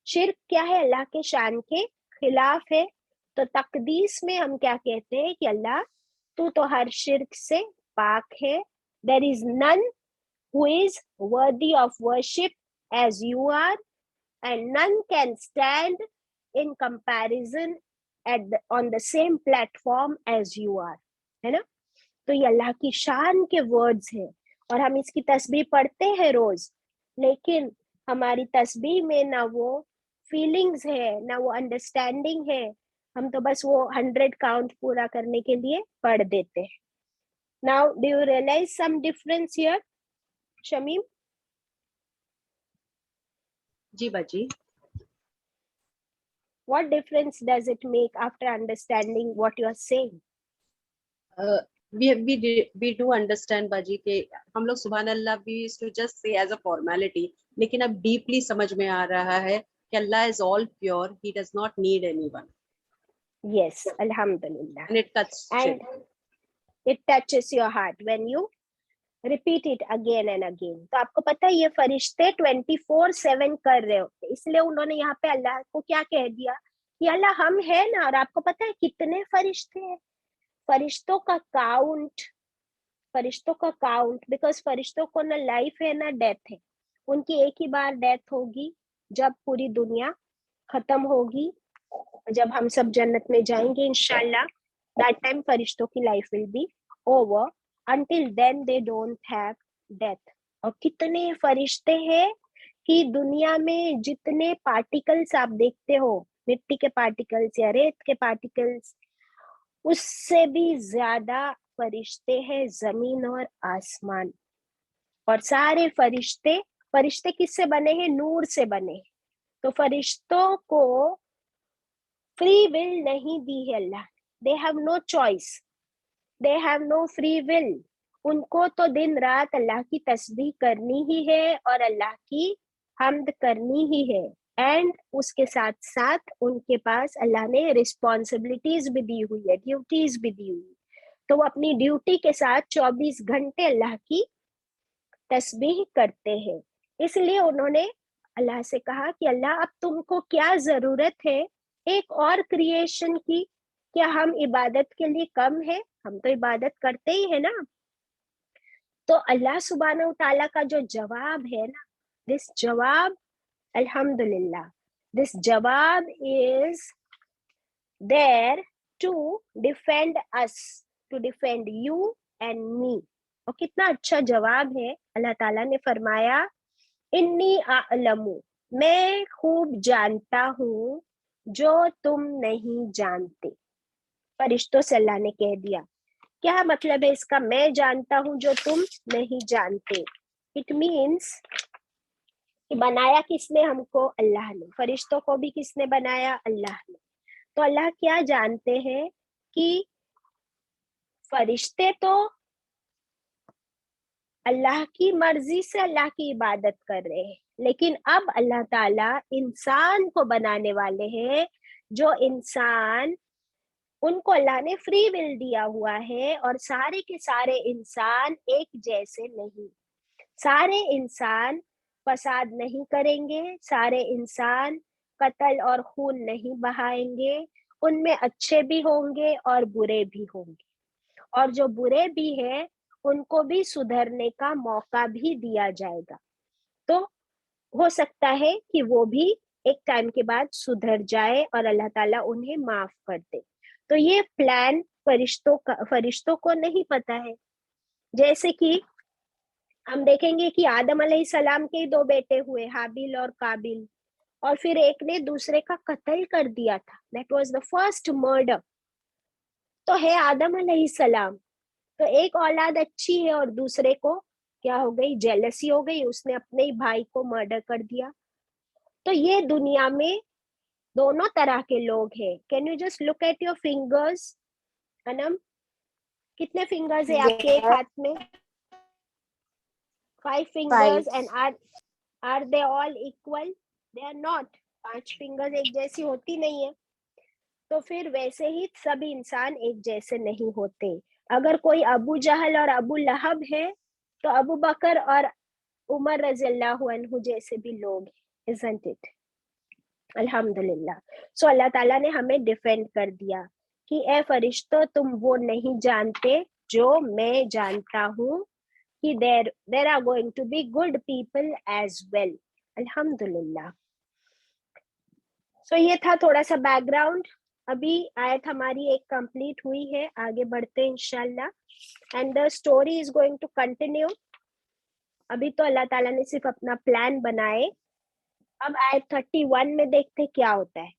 شرک کیا ہے؟ اللہ کے شان کے خلاف ہے. تو تقدیس میں ہم کیا کہتے ہیں کہ اللہ تو ہر شرک سے پاک ہے. there is none who is worthy of worship as you are and none can stand in comparison on the same platform as you are. ہے نا؟ تو یہ اللہ کی شان کے ورڈز ہیں اور ہم اس کی تسبیح پڑھتے ہیں روز. لیکن हमारी तस्बीह में ना वो फीलिंग्स है ना वो अंडरस्टैंडिंग है, हम तो बस वो 100 काउंट पूरा करने के लिए पढ़ देते हैं. Now do you realise some difference here Shamim? जी बाजी. What difference does it make after understanding what you are saying? We do understand बाजी कि हम लोग सुभान अल्लाह we used to just say as a formality, लेकिन अब deeply समझ में आ रहा है कि Allah is all pure, he does not need anyone. Yes, alhamdulillah. And it touches And it touches your heart when you repeat it again and again. तो आपको पता है ये फरिश्ते 24/7 कर रहे होते, इसलिए उन्होंने यहाँ पे अल्लाह को क्या कह दिया कि अल्लाह हम है ना. और आपको पता है कितने फरिश्ते हैं? फरिश्तों का काउंट, बिकॉज फरिश्तों को ना लाइफ है ना डेथ है. उनकी एक ही बार डेथ होगी जब पूरी दुनिया खत्म होगी, जब हम सब जन्नत में जाएंगे इंशाल्लाह. दैट टाइम फरिश्तों की life will be over. Until then they don't have death. और कितने फरिश्ते हैं कि दुनिया में जितने पार्टिकल्स आप देखते हो, मिट्टी के पार्टिकल्स या रेत के पार्टिकल्स, उससे भी ज्यादा फरिश्ते हैं जमीन और आसमान. और सारे फरिश्ते किससे बने हैं? नूर से बने. तो फरिश्तों को फ्री विल नहीं दी है अल्लाह. They have no choice, they have no free will. उनको तो दिन रात अल्लाह की तस्बीह करनी ही है और अल्लाह की हम्द करनी ही है. एंड उसके साथ साथ उनके पास अल्लाह ने रिस्पॉन्सिबिलिटीज भी दी हुई है, ड्यूटीज भी दी हुई. तो वो अपनी ड्यूटी के साथ 24 घंटे अल्लाह की तस्बीह करते हैं. इसलिए उन्होंने अल्लाह से कहा कि अल्लाह अब तुमको क्या जरूरत है एक और क्रिएशन की? क्या हम इबादत के लिए कम है? हम तो इबादत करते ही है ना. तो अल्लाह सुब्हानहू तआला का जो जवाब है ना, दिस जवाब अल्हम्दुलिल्लाह, दिस जवाब is there to defend us, to defend you and me. और कितना अच्छा जवाब है. अल्लाह ताला ने फरमाया इन्नी आलमू, मैं खूब जानता हूँ जो तुम नहीं जानते. फरिश्तों से अल्लाह ने कह दिया. क्या मतलब है इसका? मैं जानता हूं जो तुम नहीं जानते. इट मीन्स कि बनाया किसने हमको? अल्लाह ने. फरिश्तों को भी किसने बनाया? अल्लाह ने. तो अल्लाह क्या जानते हैं कि फरिश्ते तो अल्लाह की मर्जी से अल्लाह की इबादत कर रहे हैं, लेकिन अब अल्लाह ताला इंसान को बनाने वाले हैं. जो इंसान, उनको अल्लाह ने फ्री विल दिया हुआ है. और सारे के सारे इंसान एक जैसे नहीं. सारे इंसान फसाद नहीं करेंगे, सारे इंसान कत्ल और खून नहीं बहाएंगे. उनमें अच्छे भी होंगे और बुरे भी होंगे. और जो बुरे भी हैं उनको भी सुधरने का मौका भी दिया जाएगा. तो हो सकता है कि वो भी एक टाइम के बाद सुधर जाए और अल्लाह ताला उन्हें माफ कर दे. तो ये प्लान फरिश्तों को नहीं पता है. जैसे कि हम देखेंगे कि आदम अलैहिस्सलाम के 2 बेटे हुए, हाबिल और काबिल, और फिर एक ने दूसरे का कत्ल कर दिया था. That was the first murder. तो है आदम अलैहिस्सलाम, तो एक औलाद अच्छी है और दूसरे को क्या हो गई? जेलसी हो गई, उसने अपने ही भाई को मर्डर कर दिया. तो ये दुनिया में दोनों तरह के लोग हैं. Can you just look at your fingers? Anam, कितने फिंगर्स है आपके एक हाथ में? 5 fingers. And are they all equal? They are not. 5 fingers एक जैसी होती नहीं है. तो फिर वैसे ही सभी इंसान एक जैसे नहीं होते. अगर कोई अबू जहल और अबू लहब है तो अबू बकर और उमर रज़ियल्लाहु अन्हु जैसे भी लोग हैं. Isn't it? अल्हम्दुलिल्लाह. सो अल्लाह ताला ने हमें डिफेंड कर दिया कि ए फरिश्तों, तुम वो नहीं जानते जो मैं जानता हूँ कि there are going to be good people as well. अल्हम्दुलिल्लाह. सो ये था थोड़ा सा बैकग्राउंड. अभी आयत हमारी एक कंप्लीट हुई है, आगे बढ़ते हैं इंशाल्लाह. And the story is going to continue. अभी तो अल्लाह ताला ने सिर्फ अपना प्लान बनाए अब आयत 31 में देखते क्या होता है.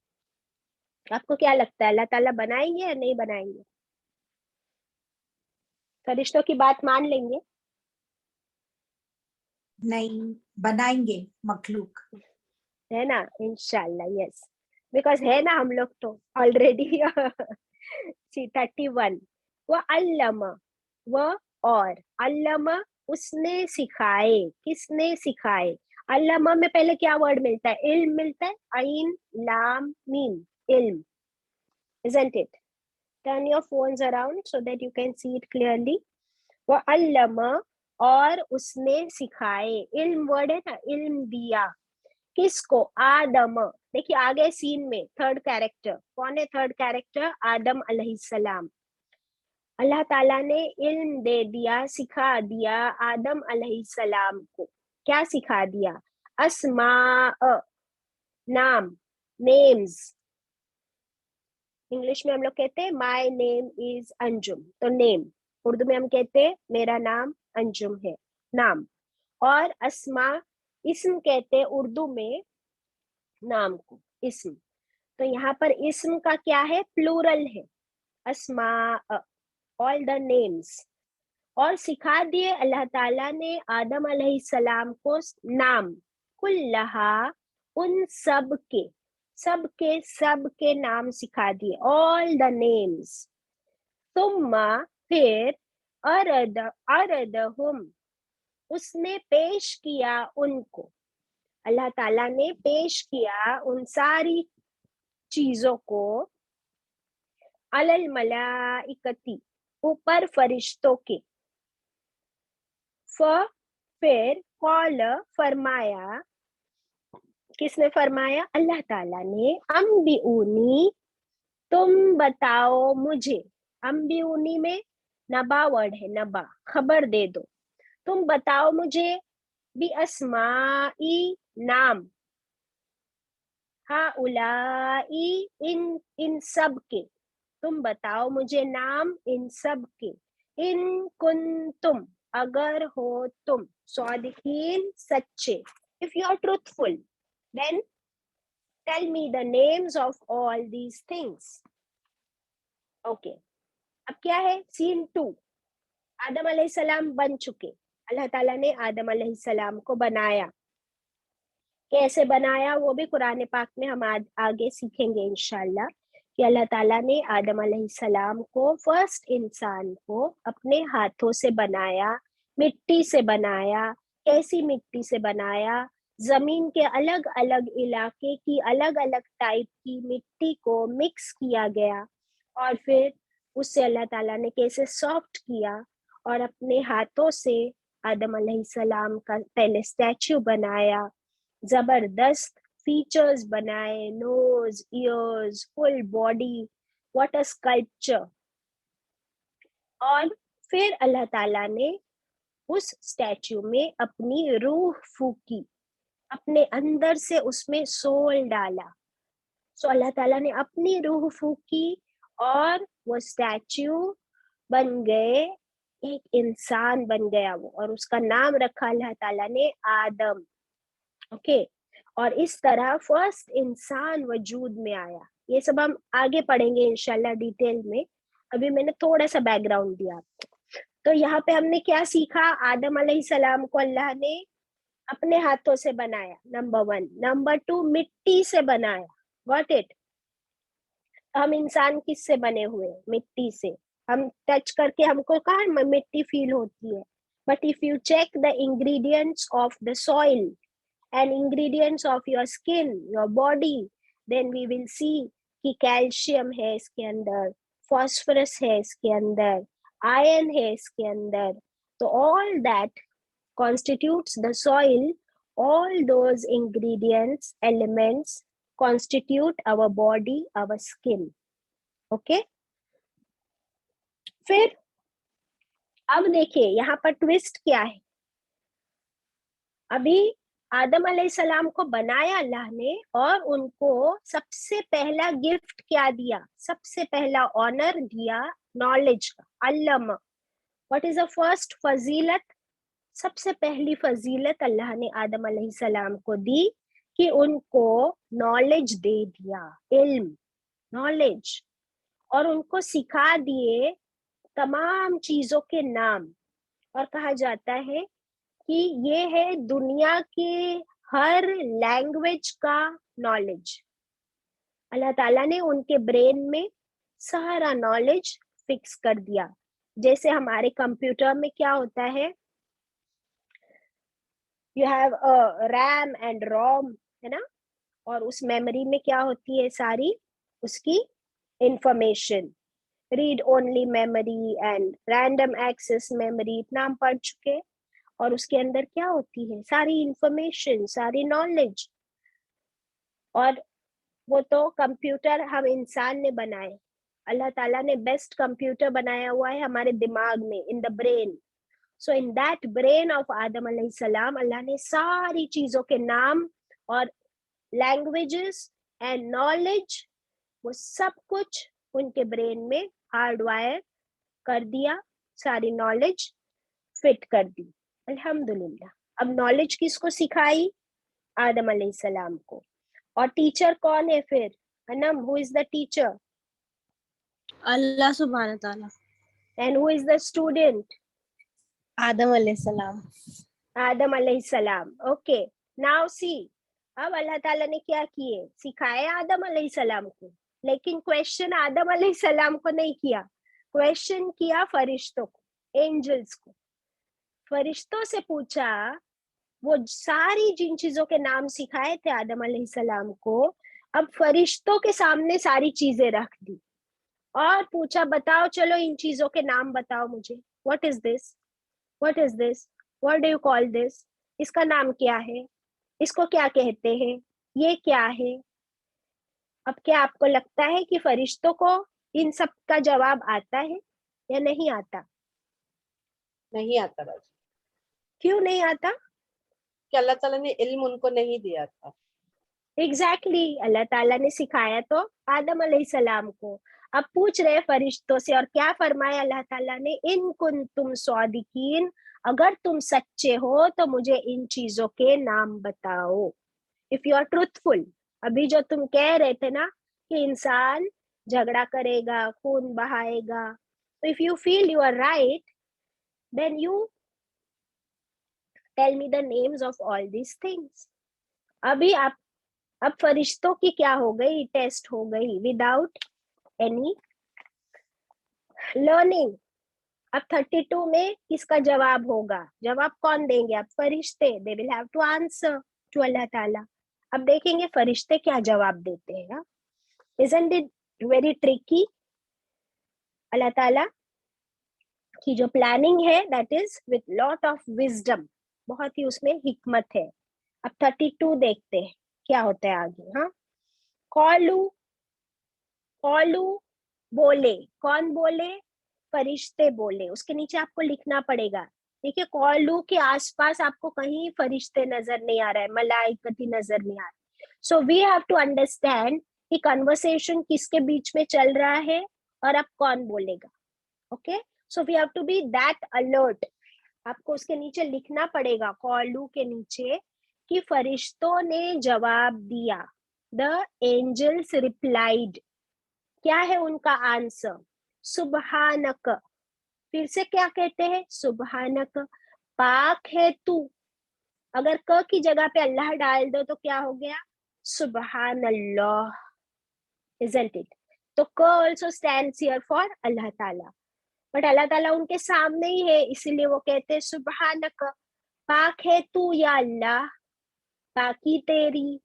आपको क्या लगता है, अल्लाह ताला बनाएंगे या नहीं बनाएंगे? फरिश्तों की बात मान लेंगे? नहीं, बनाएंगे मखलूक. है ना, इंशाल्लाह. यस, बिकॉज है ना हम लोग तो ऑलरेडी. 31, वो अल्लमा, वो और अल्लमा उसने सिखाए. किसने सिखाए? अल्लमा में पहले क्या वर्ड मिलता है? इल्म मिलता है. आइन लाम मीम, इल्म. Isn't it? Turn your phones around so that you can see it clearly. वो अल्लमा और उसने सिखाए. इल्म वर्ड है ना, इल्म दिया. किसको? आदम. देखिए आगे सीन में थर्ड कैरेक्टर कौन है? थर्ड कैरेक्टर आदम अलैहिस्सलाम. अल्लाह ताला ने इल्म दे दिया, सिखा दिया आदम अलैहिस्सलाम को. क्या सिखा दिया? अस्मा, नाम, नेम्स. इंग्लिश में हम लोग कहते हैं माय नेम इज अंजुम, तो नेम. उर्दू में हम कहते हैं मेरा नाम अंजुम है, नाम. और अस्मा, इस्म कहते हैं उर्दू में नाम को, इस्म. तो यहाँ पर इस्म का क्या है? प्लूरल है. अस्मा, ऑल द नेम्स. और सिखा दिए अल्लाह ताला ने आदम अलैहिस्सलाम को नाम. कुल्लहा, उन सब के, सब के नाम सिखा दिए. All the names. सुम्मा, फिर अरदहुम, उसने पेश किया उनको. अल्लाह ताला ने पेश किया उन सारी चीजों को. अलल मलाइकती, ऊपर फरिश्तों के. फिर कौल, फरमाया. किसने फरमाया? अल्लाह ताला ने. अम्बिऊनी, तुम बताओ मुझे. अम्बिऊनी में नबा वर्ड है, नबा, खबर दे दो. तुम बताओ मुझे बी अस्माई, नाम. हाउलाई, इन सब के. तुम बताओ मुझे नाम इन सब के. इन कुंतुम, अगर हो तुम. सादिकीन, सच्चे. If you are truthful, then tell me the names of all these things. Okay, अब क्या है? सीन 2. आदम अलैहिस्सलाम बन चुके. अल्लाह ताला ने आदम अलैहिस्सलाम को बनाया. कैसे बनाया वो भी कुरान पाक में हम आगे सीखेंगे इंशाल्लाह. कि अल्लाह ताला ने आदम अलैहिस्सलाम को, फर्स्ट इंसान को अपने हाथों से बनाया. मिट्टी से बनाया. कैसी मिट्टी से बनाया? जमीन के अलग अलग इलाके की अलग अलग टाइप की मिट्टी को मिक्स किया गया. और फिर उससे अल्लाह ताला ने कैसे सॉफ्ट किया. और अपने हाथों से आदम अलैहिस्सलाम का पहले स्टैच्यू बनाया. जबरदस्त फीचर्स बनाए. Nose, ears, full body. What a sculpture. और फिर अल्लाह ताला ने उस स्टैच्यू में अपनी रूह फूकी. अपने अंदर से उसमें सोल डाला. सो अल्लाह ताला ने अपनी रूह फूकी और वो स्टैच्यू बन गए. एक इंसान बन गया वो. और उसका नाम रखा अल्लाह ताला ने आदम. ओके. और इस तरह फर्स्ट इंसान वजूद में आया. ये सब हम आगे पढ़ेंगे इंशाल्लाह डिटेल में. अभी मैंने थोड़ा सा बैकग्राउंड दिया आपको. तो यहाँ पे हमने क्या सीखा? आदम अलैहिस्सलाम को अल्लाह ने अपने हाथों से बनाया, नंबर 1. नंबर 2, मिट्टी से बनाया. Got it? हम इंसान किससे बने हुए? मिट्टी से. हम टच करके हमको कहाँ मिट्टी फील होती है. But if you check the ingredients of the soil and ingredients of your skin, your body, then we will see कि कैल्शियम है इसके अंदर, फॉस्फोरस है इसके अंदर, आयरन है इसके अंदर. तो all that constitutes the soil. All those ingredients, elements constitute our body, our skin. Okay? फिर अब देखिए यहाँ पर ट्विस्ट क्या है. अभी आदम अलैहिस्सलाम को बनाया अल्लाह ने और उनको सबसे पहला गिफ्ट क्या दिया? सबसे पहला ऑनर दिया नॉलेज का. Allam. What is the first फजीलत? सबसे पहली फजीलत अल्लाह ने आदम अलैहिस्सलाम को दी कि उनको नॉलेज दे दिया, इल्म, नॉलेज, और उनको सिखा दिए तमाम चीजों के नाम, और कहा जाता है कि ये है दुनिया के हर लैंग्वेज का नॉलेज। अल्लाह ताला ने उनके ब्रेन में सारा नॉलेज फिक्स कर दिया। जैसे हमारे कंप्यूटर में क्या होता है, you have a RAM and ROM, है ना, और उस मेमोरी में क्या होती है, सारी उसकी information, read only memory and random access memory, इतना हम पढ़ चुके हैं। और उसके अंदर क्या होती है, सारी इंफॉर्मेशन, सारी नॉलेज। और वो तो कंप्यूटर हम इंसान ने बनाए, अल्लाह ताला ने बेस्ट कंप्यूटर बनाया हुआ है हमारे दिमाग में, in the brain. So in that brain of Adam अलैहिस्सलाम अल्लाह ने सारी चीजों के नाम और लैंग्वेजेस एंड नॉलेज, वो सब कुछ उनके ब्रेन में हार्डवायर कर दिया, सारी नॉलेज फिट कर दी। अल्हम्दुलिल्लाह। अब नॉलेज किसको सिखाई, आदम अलैहिस्सलाम को। और टीचर कौन है फिर, Anam, who is the teacher, Allah subhanahu wa ta'ala. And who is the student, Adam alayhi salam. आदम अलैहिस्सलाम। ओके, नाउ सी, अब अल्लाह ताला ने क्या किए, सिखाया आदम अलैहिस्सलाम को, लेकिन क्वेश्चन आदम अलैहिस्सलाम को नहीं किया, क्वेश्चन किया फरिश्तों को, एंजल्स को। फरिश्तों से पूछा, वो सारी जिन चीजों के नाम सिखाए थे आदम अलैहिस्सलाम को, अब फरिश्तों के सामने सारी चीजें रख दी और पूछा, बताओ चलो इन चीजों के नाम बताओ मुझे, what is this, what is this, what do you call this, इसका नाम क्या है, इसको क्या कहते हैं, ये क्या है। अब क्या आपको लगता है कि फरिश्तों को इन सब का जवाब आता है या नहीं आता? नहीं आता बाजी, क्यों नहीं आता? कि अल्लाह ताला ने इल्म उनको नहीं दिया था। एग्जैक्टली अल्लाह ताला ने सिखाया तो आदम अलैहिस्सलाम को। अब पूछ रहे फरिश्तों से, और क्या फरमाया अल्लाह ताला ने, इन कुंतुम सादिकीन, अगर तुम सच्चे हो तो मुझे इन चीजों के नाम बताओ। इफ यू आर ट्रूथफुल, अभी जो तुम कह रहे थे ना कि इंसान झगड़ा करेगा, खून बहाएगा, तो if you feel you are right, then you tell me the names of all these things. अभी आप, अब फरिश्तों की क्या हो गई, टेस्ट हो गई विदाउट एनी लर्निंग। अब 32 में किसका जवाब होगा, जवाब कौन देंगे, अब फरिश्ते, they will have to answer to अल्लाह ताला। अब देखेंगे फरिश्ते क्या जवाब देते हैं। Isn't it very tricky? अल्लाह ताला की जो प्लानिंग है that is with lot of wisdom, बहुत ही उसमें हिकमत है। अब 32 देखते हैं क्या होता है आगे। हाँ, कॉलू, कॉलू बोले, कौन बोले, फरिश्ते बोले। उसके नीचे आपको लिखना पड़ेगा, देखिए कॉलू के आसपास आपको कहीं फरिश्ते नजर नहीं आ रहा है, मलाइकती नजर नहीं आ रहा है। So we have to understand कि कन्वर्सेशन किसके बीच में चल रहा है और अब कौन बोलेगा। Okay, so we have to be that alert. आपको उसके नीचे लिखना पड़ेगा, कॉलू के नीचे, कि फरिश्तों ने जवाब दिया, द एंजल्स रिप्लाइड। क्या है उनका आंसर, सुबहानक। फिर से क्या कहते हैं, सुबहानक, पाक है तू। अगर क की जगह पे अल्लाह डाल दो तो क्या हो गया, सुबहान अल्लाह, इजंट इट? तो क ऑल्सो स्टैंड्स हियर फॉर अल्लाह ताला, बट अल्लाह ताला उनके सामने ही है, इसीलिए वो कहते हैं सुबहानक, पाक है तू या अल्लाह, पाकी तेरी,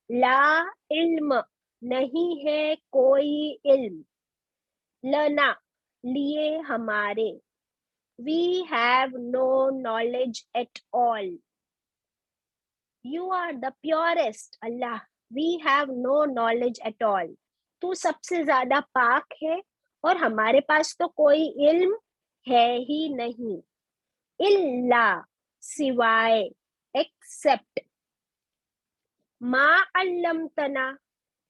ला इल्म, नहीं है कोई इल्म, लना, लिए हमारे, we have no knowledge at all, you are the purest Allah, we have no knowledge at all, तू सबसे ज्यादा पाक है और हमारे पास तो कोई इल्म है ही नहीं। इल्ला, सिवाय, एक्सेप्ट, मा अल्लमतना,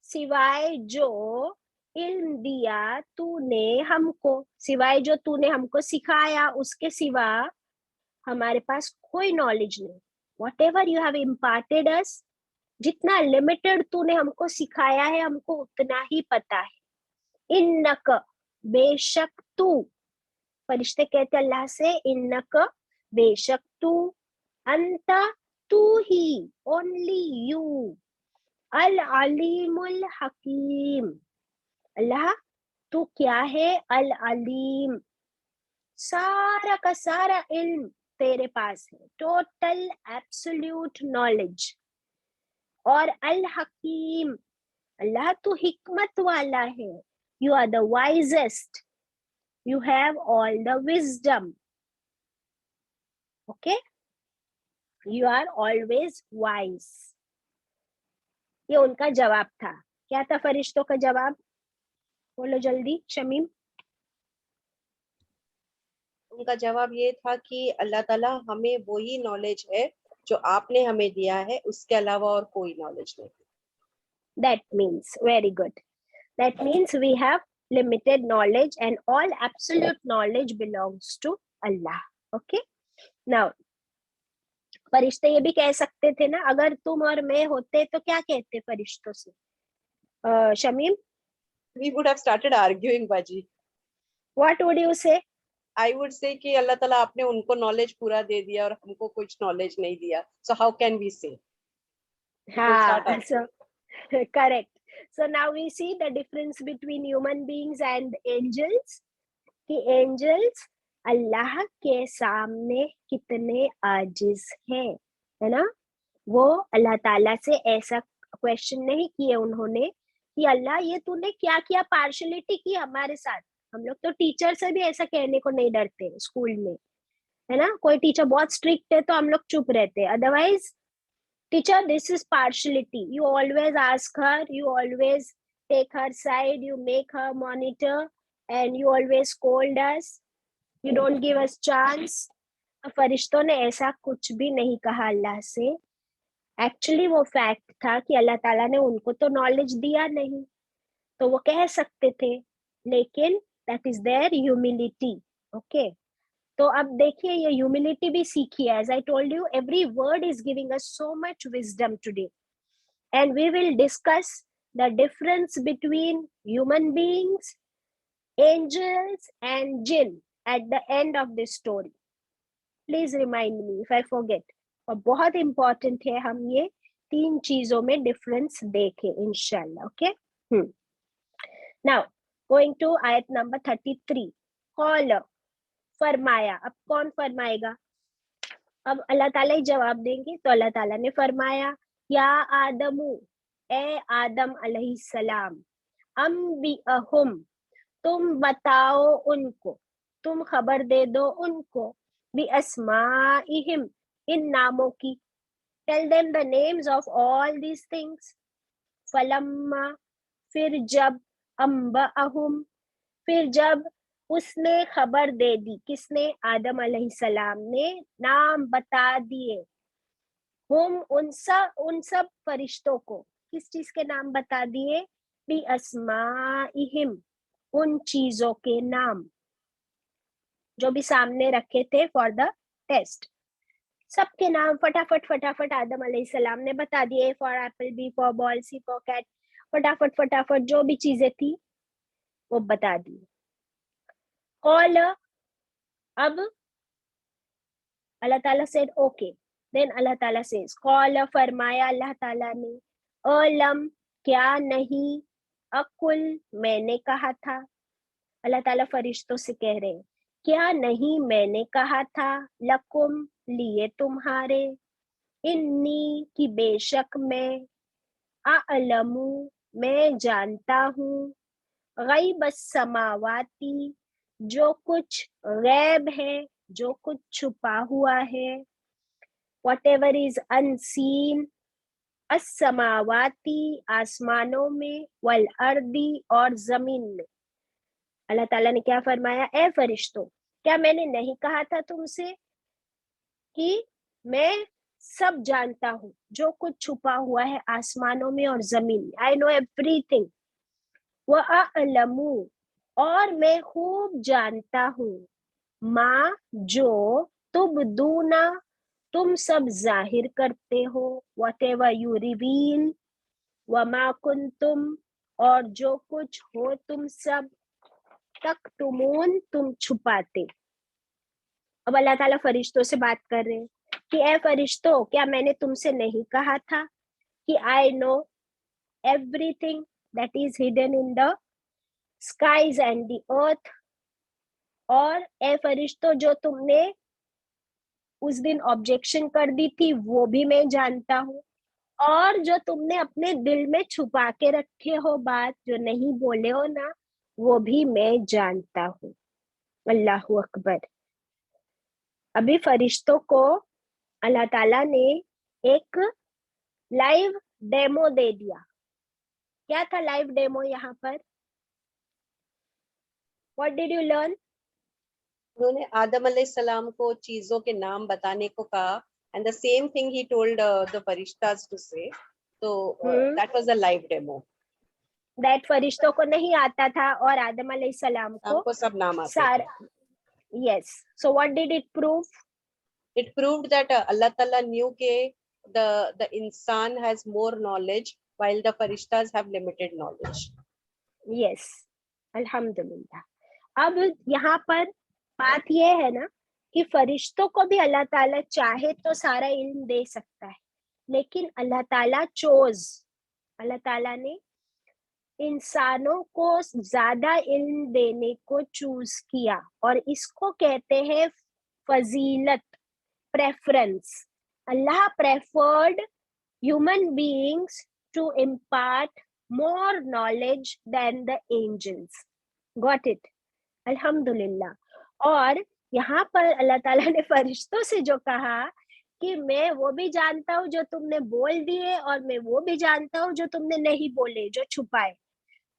सिवाय जो इल्म दिया तूने हमको, सिवाय जो तूने हमको सिखाया उसके सिवा हमारे पास कोई नॉलेज नहीं। Whatever you have imparted us, जितना लिमिटेड तूने हमको सिखाया है हमको उतना ही पता है। इन्नक, बेशक तू, फरिश्ते कहते अल्लाह से इन्नक, बेशक तू, अंता, तू ही, ओनली यू, अल अलीमुल हकीम, अल्लाह तू क्या है, अल अलीम, सारा का सारा इल्म तेरे पास है, टोटल एब्सोल्यूट नॉलेज, और अल हकीम, अल्लाह तू हिकमत वाला है, you are the wisest, you have all the wisdom, okay, you are always wise. ये उनका जवाब था। क्या था फरिश्तों का जवाब? बोलो जल्दी शमीम। उनका जवाब ये था कि अल्लाह ताला हमें वही नॉलेज है जो आपने हमें दिया है, उसके अलावा और कोई नॉलेज नहीं। That means, very good. That means we have limited knowledge and all absolute knowledge belongs to Allah. Okay? Now, फरिश्ते ये भी कह सकते थे ना, अगर तुम और मैं होते तो क्या कहते फरिश्तों से? Shamim, We would have started arguing, बाजी। what would you say? I would say कि अल्लाह ताला आपने उनको नॉलेज पूरा दे दिया और हमको कुछ नॉलेज नहीं दिया, so how can we say? हाँ, so correct. So now we see the difference between human beings and angels. कि angels अल्लाह के सामने कितने आजिज हैं, है ना? वो अल्लाह ताला से ऐसा क्वेश्चन नहीं किए उन्होंने कि अल्लाह ये तूने क्या किया, पार्शलिटी की हमारे साथ। हम लोग तो टीचर से भी ऐसा कहने को नहीं डरते स्कूल में, है ना? कोई टीचर बहुत स्ट्रिक्ट है तो हम लोग चुप रहते हैं, otherwise teacher this is partiality, you always ask her, you always take her side, you make her monitor and you always scold us, you don't give us chance. फरिश्तों ने ऐसा कुछ भी नहीं कहा अल्लाह से। एक्चुअली वो फैक्ट था कि अल्लाह ताला ने उनको तो नॉलेज दिया नहीं, तो वो कह सकते थे, लेकिन that is their humility. Okay, तो अब देखिए ये ह्यूमिलिटी भी सीखी है। As I told you, every word is giving us so much wisdom today, and we will discuss the difference between human beings, angels and jinn at the end of this story. Please remind me if I forget. और बहुत important है हम ये 3 चीजों में difference देखें इंशाल्लाह। Okay, now going to आयत नंबर 33. कॉल, फरमाया। अब कौन फरमाएगा? अब अल्लाह ताला ही जवाब देंगे। तो अल्लाह ताला ने फरमाया, या आदमू, ए आदम अलैहिस्सलाम, अम्बिअहुम, तुम बताओ उनको, तुम खबर दे दो उनको, बि अस्माइहिम, इन नामों की, tell them the names of all these things. फलम्मा, फिर जब, अम्बअहुम, फिर जब उसने खबर दे दी, किसने? आदम अलैहिस्सलाम ने नाम बता दिए, हम उन सब फरिश्तों को किस चीज के नाम बता दिए? बि अस्माइहिम, उन चीजों के नाम जो भी सामने रखे थे फॉर द टेस्ट। सबके नाम फटाफट आदम अलैहिस्सलाम ने बता दिए। For apple, B for ball, C for cat, फटाफट जो भी चीजें थी वो बता दी। कॉल, अब अल्लाह ताला सेड ओके, देन अल्लाह ताला सेज, कॉल, फरमाया अल्लाह ताला ने, अलम, क्या नहीं, अकुल, मैंने कहा था। अल्लाह ताला फरिश्तों से कह रहे हैं, क्या नहीं मैंने कहा था, लकुम, लिए तुम्हारे, इन्नी, की बेशक मैं, अअलमु, मैं जानता हूँ, गैबस समावाती, जो कुछ गैब है, जो कुछ छुपा हुआ है, whatever is unseen, अस्समावाती, आसमानों में, वल अर्दी, और जमीन में। अल्लाह ताला ने क्या फरमाया? ए फरिश्तों, क्या मैंने नहीं कहा था तुमसे कि मैं सब जानता हूँ, जो कुछ छुपा हुआ है आसमानों में और जमीन में। आई नो एवरीथिंग। व अअलमु, और मैं खूब जानता हूँ, माँ, जो तुबदूना, तुम सब जाहिर करते हो, whatever you reveal, वमा कुंतुम, और जो कुछ हो तुम सब, तक्तुमून, तुम छुपाते। अब अल्लाह ताला फरिश्तों से बात कर रहे हैं कि ए फरिश्तों, क्या मैंने तुमसे नहीं कहा था कि I know everything that is hidden in the skies and the earth, और ए फरिश्तों जो तुमने उस दिन ऑब्जेक्शन कर दी थी वो भी मैं जानता हूँ, और जो तुमने अपने दिल में छुपा के रखे हो बात, जो नहीं बोले हो ना, वो भी मैं जानता हूँ। अल्लाहु अकबर। अभी फरिश्तों को अल्लाह ताला ने एक लाइव डेमो दे दिया। क्या था लाइव डेमो यहाँ पर? What did you learn? उन्होंने आदम अलैहिस्सलाम को चीजों के नाम बताने को कहा, and the same thing he told the farishtas to say. So that was a live demo. That फरिश्तों को नहीं आता था और आदम अलैहिस्सलाम को आपको सब नाम आते थे। सारा। Yes. So what did it prove? It proved that Allah Ta'ala knew ke the insan has more knowledge while the farishtas have limited knowledge. Yes. अल्हम्दुलिल्लाह। अब यहाँ पर बात ये है ना कि फरिश्तों को भी अल्लाह ताला चाहे तो सारा इल्म दे सकता है, लेकिन अल्लाह ताला अल्लाह ताला ने इंसानों को ज्यादा इल्म देने को चूज किया, और इसको कहते हैं फजीलत, preference. Allah preferred human beings to impart more knowledge than the angels. Got it? अल्हम्दुलिल्लाह। और यहाँ पर अल्लाह ताला ने फरिश्तों से जो कहा कि मैं वो भी जानता हूँ जो तुमने बोल दिए, और मैं वो भी जानता हूँ जो तुमने नहीं बोले, जो छुपाए।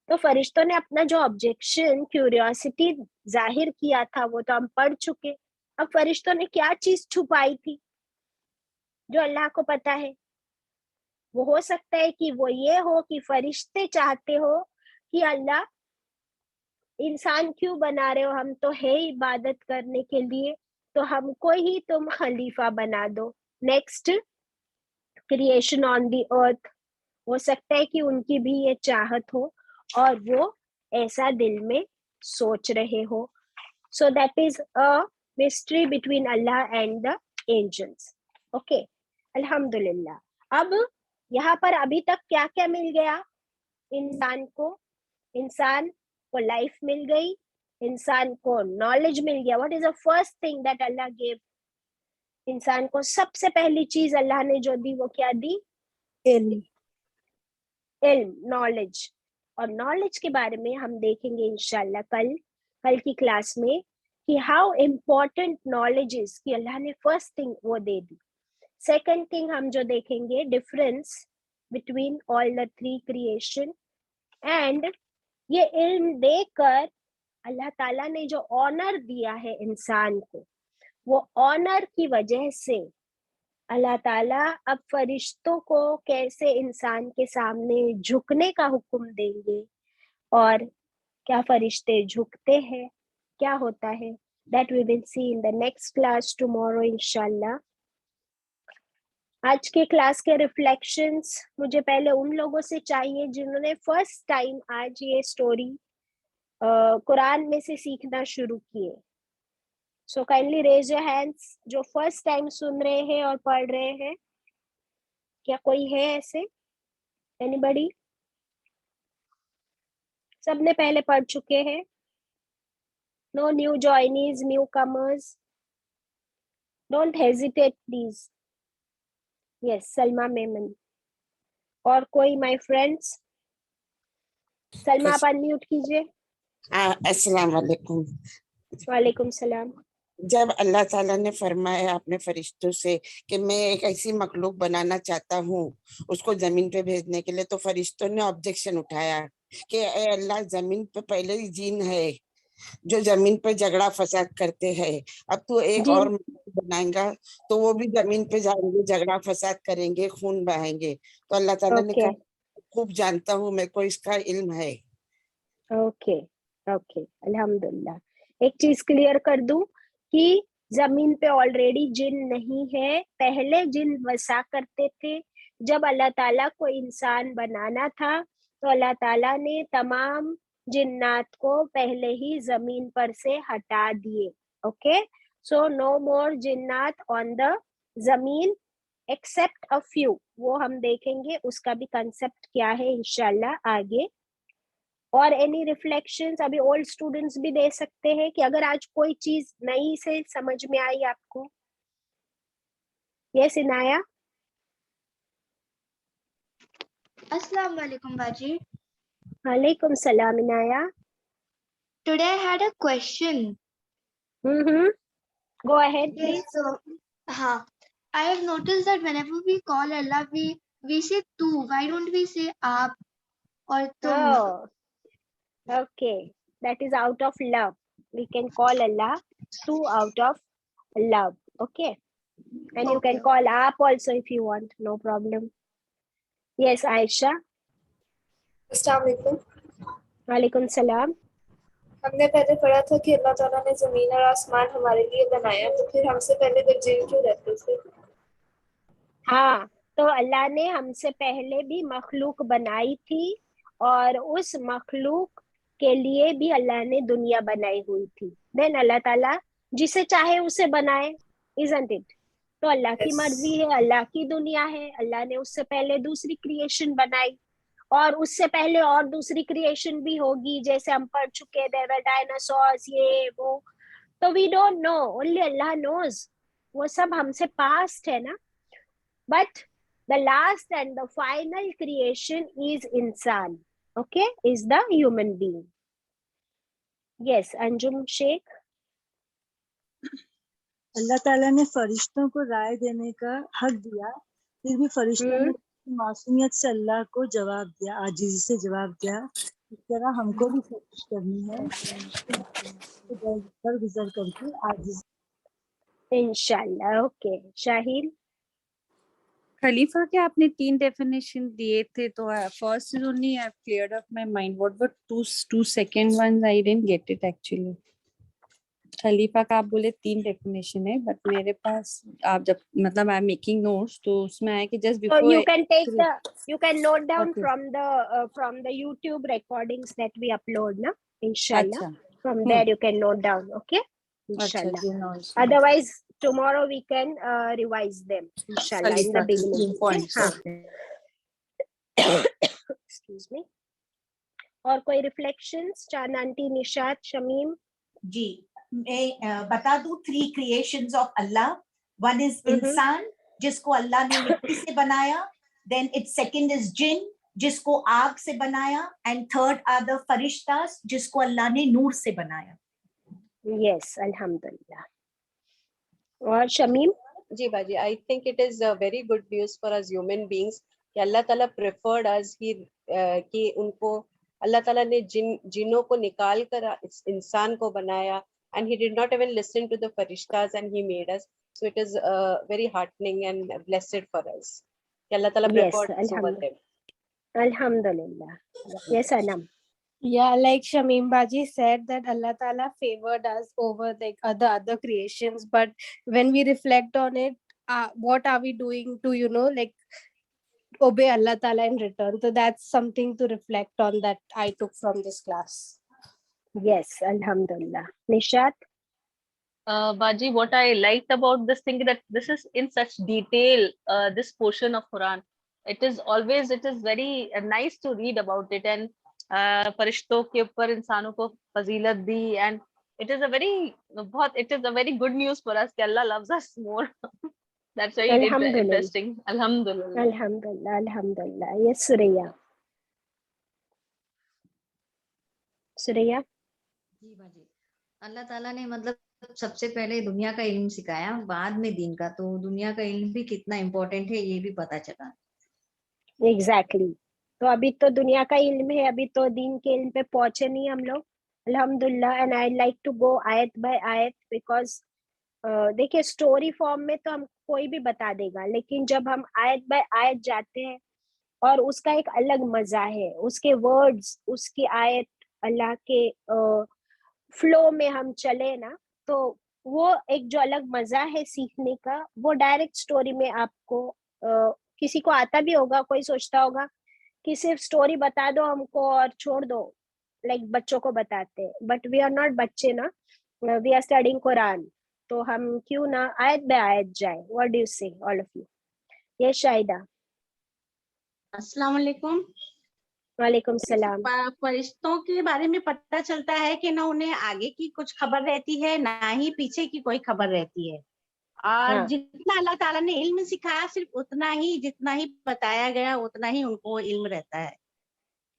तो फरिश्तों ने अपना जो ऑब्जेक्शन, क्यूरियोसिटी जाहिर किया था वो तो हम पढ़ चुके। अब फरिश्तों ने क्या चीज छुपाई थी जो अल्लाह को पता है? वो हो सकता है कि वो ये हो कि फरिश्ते चाहते हो कि अल्लाह इंसान क्यों बना रहे हो, हम तो है इबादत करने के लिए, तो हमको ही तुम खलीफा बना दो, नेक्स्ट क्रिएशन ऑन दी अर्थ। हो सकता है कि उनकी भी ये चाहत हो और वो ऐसा दिल में सोच रहे हो। So that is a mystery between Allah and the angels. Okay, अल्हम्दुलिल्लाह। अब यहाँ पर अभी तक क्या क्या मिल गया इंसान को? इंसान को लाइफ मिल गई, इंसान को नॉलेज मिल गया। What is the first thing that Allah give इंसान को? सबसे पहली चीज अल्लाह ने जो दी वो क्या दी? इल्म, नॉलेज। और नॉलेज के बारे में हम देखेंगे इंशाल्लाह कल की क्लास में कि हाउ इम्पोर्टेंट नॉलेज इज, कि अल्लाह ने फर्स्ट थिंग वो दे दी। सेकेंड थिंग हम जो देखेंगे, difference between all the three creation. And ये इल्म देकर अल्लाह ताला ने जो ऑनर दिया है इंसान को, वो ऑनर की वजह से अल्लाह ताला अब फरिश्तों को कैसे इंसान के सामने झुकने का हुक्म देंगे, और क्या फरिश्ते झुकते हैं, क्या होता है, that we will see in the next class tomorrow इंशाल्लाह। आज के क्लास के रिफ्लेक्शंस मुझे पहले उन लोगों से चाहिए जिन्होंने फर्स्ट टाइम आज ये स्टोरी कुरान में से सीखना शुरू किए। So kindly raise your hands जो फर्स्ट टाइम सुन रहे हैं और पढ़ रहे हैं। क्या कोई है ऐसे? एनीबडी? सबने पहले पढ़ चुके हैं? No new joinees, newcomers? Don't hesitate please. Yes, Salma Memon. और कोई माय फ्रेंड्स? सलमा आप अनम्यूट कीजिए। अस्सलाम वालेकुम। वालेकुम सलाम। जब अल्लाह ताला ने फरमाया अपने फरिश्तों से कि मैं एक ऐसी मखलूक बनाना चाहता हूँ उसको जमीन पे भेजने के लिए, तो फरिश्तों ने ऑब्जेक्शन उठाया कि ए अल्लाह, जमीन पे पहले ही जीन है जो जमीन पे झगड़ा फसाद करते हैं, अब तू एक और बनाएगा तो वो भी जमीन पे जाएंगे, झगड़ा फसाद करेंगे, खून बहाएंगे। तो अल्लाह ताला ने कहा, खूब जानता हूँ, मेरे को इसका इल्म है। ओके ओके, अल्हम्दुलिल्लाह। एक चीज क्लियर कर दूं कि जमीन पे ऑलरेडी जिन नहीं है, पहले जिन बसा करते थे. जब अल्लाह ताला को इंसान बनाना था तो अल्लाह ताला ने तमाम जिन्नात को पहले ही जमीन पर से हटा दिए. ओके, सो नो मोर जिन्नात ऑन द जमीन एक्सेप्ट अ फ्यू. वो हम देखेंगे उसका भी कंसेप्ट क्या है इंशाल्लाह आगे. और एनी रिफ्लेक्शंस अभी ओल्ड स्टूडेंट्स भी दे सकते हैं कि अगर आज कोई चीज नई से समझ में आई आपको. Yes Inaya. Assalamu alaikum, Baji. वालेकुम सलाम Inaya. Today I had a question. Go ahead Yes, please. so, I have noticed that whenever we call Allah, we say tu. Why don't we say aap or tum? Oh, okay, that is out of love. We can call Allah tu out of love. Okay, and you can Okay. call aap also if you want, no problem. Yes, Aisha. अस्सलाम वालेकुम. वालेकुम सलाम. हमने पहले पढ़ा था कि अल्लाह ताला ने जमीन और आसमान हमारे लिए बनाया, तो फिर हमसे पहले फिर जिन क्यों रहते थे? हाँ, तो अल्लाह ने हमसे पहले भी मखलूक बनाई थी और उस मखलूक के लिए भी अल्लाह ने दुनिया बनाई हुई थी. देन अल्लाह ताला जिसे चाहे उसे बनाए, isn't it? तो अल्लाह की Yes. मर्जी है, अल्लाह की दुनिया है. अल्लाह ने उससे पहले दूसरी क्रिएशन बनाई और उससे पहले और दूसरी क्रिएशन भी होगी, जैसे हम पढ़ चुके देयर वर डायनासोर्स, ये वो. तो we don't know, only Allah knows. वो सब हमसे पास्ट है ना. But the last and the final creation is insan. Okay, is the human being. Yes, Anjum Sheikh. अल्लाह ताला ने फरिश्तों को राय देने का हक दिया, फिर भी फरिश्तों ने मासूमियत से अल्लाह को जवाब दिया, आजिज़ी से जवाब दिया. इस तरह हमको भी कोशिश करनी है पर गुजर करके आजिज़. Inshallah. Okay, Shaheen. खलीफा के आपने 3 डेफिनेशन दिए थे, तो first is only I have cleared up my mind. What were two second ones I didn't get it actually. खलीफा का आप बोले 3 डेफिनेशन है, बट मेरे पास आप जब मतलब आई एम मेकिंग नोट्स तो उसमें आया कि just So before you can take you can note down Okay. from the YouTube recordings that we upload, na? Inshallah. अच्छा From there you can note down. Okay. अच्छा Inshallah. जी notes. Otherwise, tomorrow we can revise them. Inshallah, in the खलीफा के beginning. 3 points. हाँ. Excuse me. और कोई reflections? चांद aunty, Nishat, Shamim. जी, मैं बता दूं 3 creations of Allah. One is इंसान जिसको अल्लाह ने मिट्टी से बनाया, देन इट्स सेकंड इज जिन जिसको आग से बनाया, एंड थर्ड आर द फरिश्तास जिसको अल्लाह ने नूर से बनाया. Yes, alhamdulillah. और शमीम. जी बाजी, I think it is very good news for us human beings कि अल्लाह ताला प्रेफर्ड अस कि उनको अल्लाह ताला ने जिन्नों को निकाल कर इंसान को बनाया, and he did not even listen to the farishtas and he made us. So it is very heartening and blessed for us कि अल्लाह ताला Yes, preferred us over them. Alhamdulillah. Yes, Anam. Yeah, like Shamim Baji said that Allah Ta'ala favored us over like other creations, but when we reflect on it, what are we doing to, like obey Allah Ta'ala in return? So that's something to reflect on that I took from this class. Yes, alhamdulillah. Nishat. Baji, what I liked about this thing that this is in such detail, this portion of Quran. It is very nice to read about it, and फरिश्तों के ऊपर इंसानों को फजीलत दी, and it is a very good news for us कि Allah loves us more. That's very interesting. Alhamdulillah. Alhamdulillah. Alhamdulillah. Yes, Suraya. Suraya. जी बाजी, अल्लाह ताला ने मतलब सबसे पहले दुनिया का इल्म सिखाया, बाद में दीन का. तो दुनिया का इल्म भी कितना इम्पोर्टेंट है ये भी पता चला. Exactly. तो अभी तो दुनिया का इल्म है, अभी तो दीन के इल्म पे पहुंचे नहीं हम लोग. अल्हम्दुलिल्लाह. And I like to go आयत बाय आयत, बिकॉज देखिए स्टोरी फॉर्म में तो हम कोई भी बता देगा, लेकिन जब हम आयत बाय आयत जाते हैं और उसका एक अलग मजा है, उसके वर्ड्स, उसकी आयत, अल्लाह के फ्लो में हम चले ना, तो वो एक जो अलग मजा है सीखने का, वो डायरेक्ट स्टोरी में आपको किसी को आता भी होगा, कोई सोचता होगा कि सिर्फ स्टोरी बता दो हमको और छोड़ दो, लाइक बच्चों को बताते हैं, बट वी आर नॉट बच्चे ना, वी आर स्टडिंग कुरान, तो हम क्यों ना आयत बे आयत जाए. व्हाट डू यू से ऑल ऑफ यू? ये शाहिदा. अस्सलाम वालेकुम. वालेकुम सलाम. फरिश्तों के बारे में पता चलता है कि ना उन्हें आगे की कुछ खबर रहती है, ना ही पीछे की कोई खबर रहती है, और हाँ. जितना अल्लाह ताला ने इल्म सिखाया सिर्फ उतना ही, जितना ही बताया गया उतना ही उनको इल्म रहता है.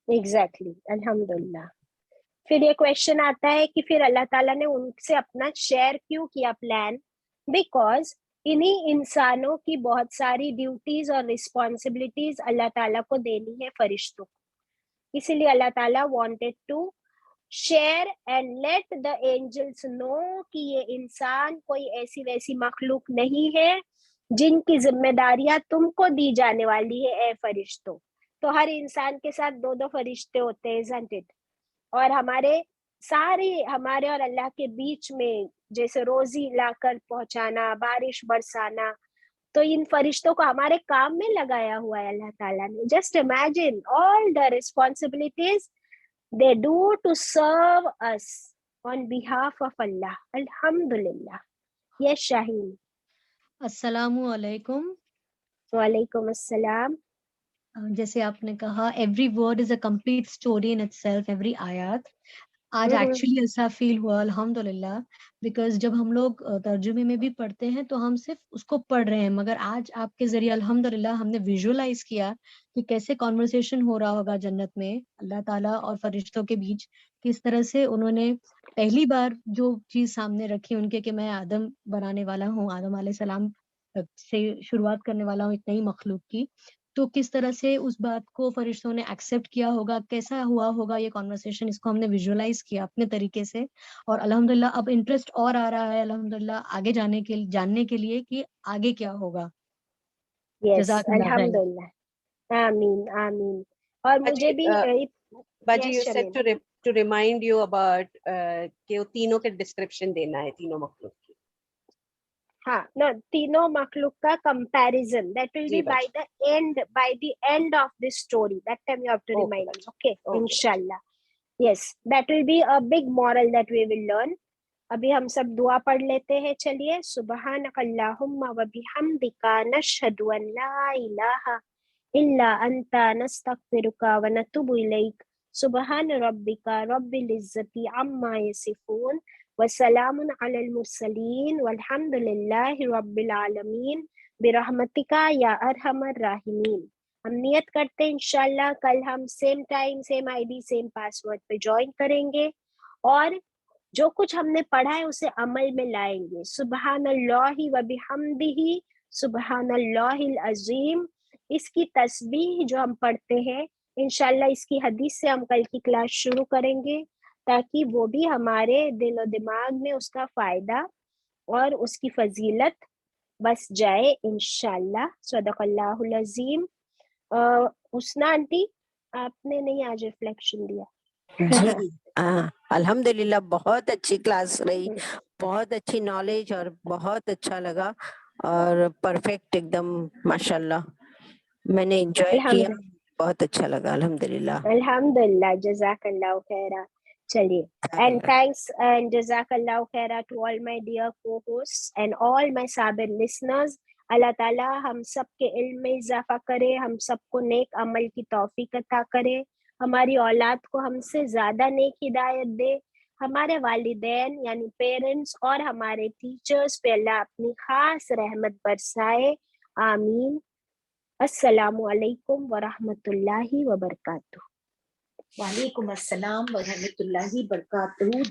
एग्जैक्टली, अल्हम्दुलिल्लाह. फिर ये क्वेश्चन आता है कि फिर अल्लाह ताला ने उनसे अपना शेयर क्यों किया प्लान? बिकॉज इन्हीं इंसानों की बहुत सारी ड्यूटीज और रिस्पॉन्सिबिलिटीज अल्लाह ताला को देनी है फरिश्तों को, इसीलिए अल्लाह ताला wanted to share and let the angels know कि ये इंसान कोई ऐसी वैसी मखलूक नहीं है जिनकी जिम्मेदारियां तुमको दी जाने वाली है ए फरिश्तों. तो हर इंसान के साथ 2-2 फरिश्ते होते हैं, isn't it? और हमारे और अल्लाह के बीच में जैसे रोजी लाकर पहुंचाना, बारिश बरसाना, तो इन फरिश्तों को हमारे काम में लगाया हुआ है अल्लाह ताला ने. Just imagine all the responsibilities they do to serve us on behalf of Allah. Alhamdulillah. Yes, Shaheen. अस्सलामु अलैकुम. वालेकुम अस्सलाम. जैसे आपने कहा every word is a complete story in itself, every आयत. आज एक्चुअली ऐसा फील हुआ अल्हम्दुलिल्लाह, बिकॉज जब हम लोग तर्जुमे में भी पढ़ते हैं तो हम सिर्फ उसको पढ़ रहे हैं, मगर आज आपके जरिए अल्हम्दुलिल्लाह हमने विजुअलाइज किया कि कैसे कॉन्वर्सेशन हो रहा होगा जन्नत में अल्लाह ताला और फरिश्तों के बीच, किस तरह से उन्होंने पहली बार जो चीज सामने रखी उनके कि मैं आदम बनाने वाला हूँ, आदम अलैहिस्सलाम से शुरुआत करने वाला हूँ एक नई मखलूक की, तो किस तरह से उस बात को फरिश्तों ने एक्सेप्ट किया होगा, कैसा हुआ होगा ये कॉन्वर्सेशन, इसको हमने विजुअलाइज किया अपने तरीके से. और अल्हम्दुलिल्लाह अब इंटरेस्ट और आ रहा है अल्हम्दुलिल्लाह आगे जानने के लिए कि आगे क्या होगा. Yes, अल्हम्दुलिल्लाह. आमीन आमीन. और मुझे भी बाजी you said to remind you about कि वो तीनों के डिस्क्रिप्शन देना है, तीनों मखलूक की. हाँ, no, तीनों मखलूक का comparison that will be by the end of this story. That time you have to remind me. Okay, inshallah. Yes, that will be a big moral that we will learn. अभी हम सब दुआ पढ़ लेते हैं. चलिए. सुब्हानकल्लाहुम्मा व बिहम्दिका नशहदु अन ला इलाहा इल्ला अंता नस्तगफिरुका व नतूबु इलैक. सुब्हान रब्बिका रब्बिल इज्जति अम्मा यसिफून वसलामुन अलल मुरसलीन वल्हम्दुलिल्लाहि रब्बिल आलमीन बिरहमतिका या अरहमर राहिमीन. हम नियत करते हैं इंशाल्लाह कल हम same time, same ID, same password पे ज्वाइन करेंगे और जो कुछ हमने पढ़ा है उसे अमल में लाएंगे. सुब्हानल्लाहि व बिहम्दिही सुब्हानल्लाहिल अज़ीम. इसकी तस्बीह जो हम पढ़ते हैं इंशाल्लाह इसकी हदीस से हम कल की क्लास शुरू करेंगे ताकि वो भी हमारे दिल और दिमाग में उसका फायदा और उसकी फजीलत बस जाए इंशाल्लाह. सदक़ल्लाहुल अज़ीम. हुस्ना आंटी, आपने नहीं आज रिफ्लेक्शन दिया. जी अल्हम्दुलिल्लाह बहुत अच्छी क्लास रही, बहुत अच्छी नॉलेज और बहुत अच्छा लगा और परफेक्ट एकदम माशाल्लाह. मैंने एंजॉय किया, बहुत अच्छा लगा. अल्हम्दुलिल्लाह अल्हम्दुलिल्लाह. जज़ाकल्लाहु खैरा. चलिए. And thanks and jazakallahu khaira to all my dear co-hosts and all my sabir listeners. अल्लाह ताला हम सब के इल्म में इजाफा करे, हम सबको नेक अमल की तौफीक अता करे, हमारी औलाद को हमसे ज्यादा नेक हिदायत दे, हमारे वालिदैन यानी पेरेंट्स और हमारे टीचर्स पे अल्लाह अपनी खास रहमत बरसाए. आमीन. अस्सलामु अलैकुम व रहमतुल्लाहि व बरकातुहू. वालेकुम अस्सलाम व रहमतुल्लाहि व बरकातुहू.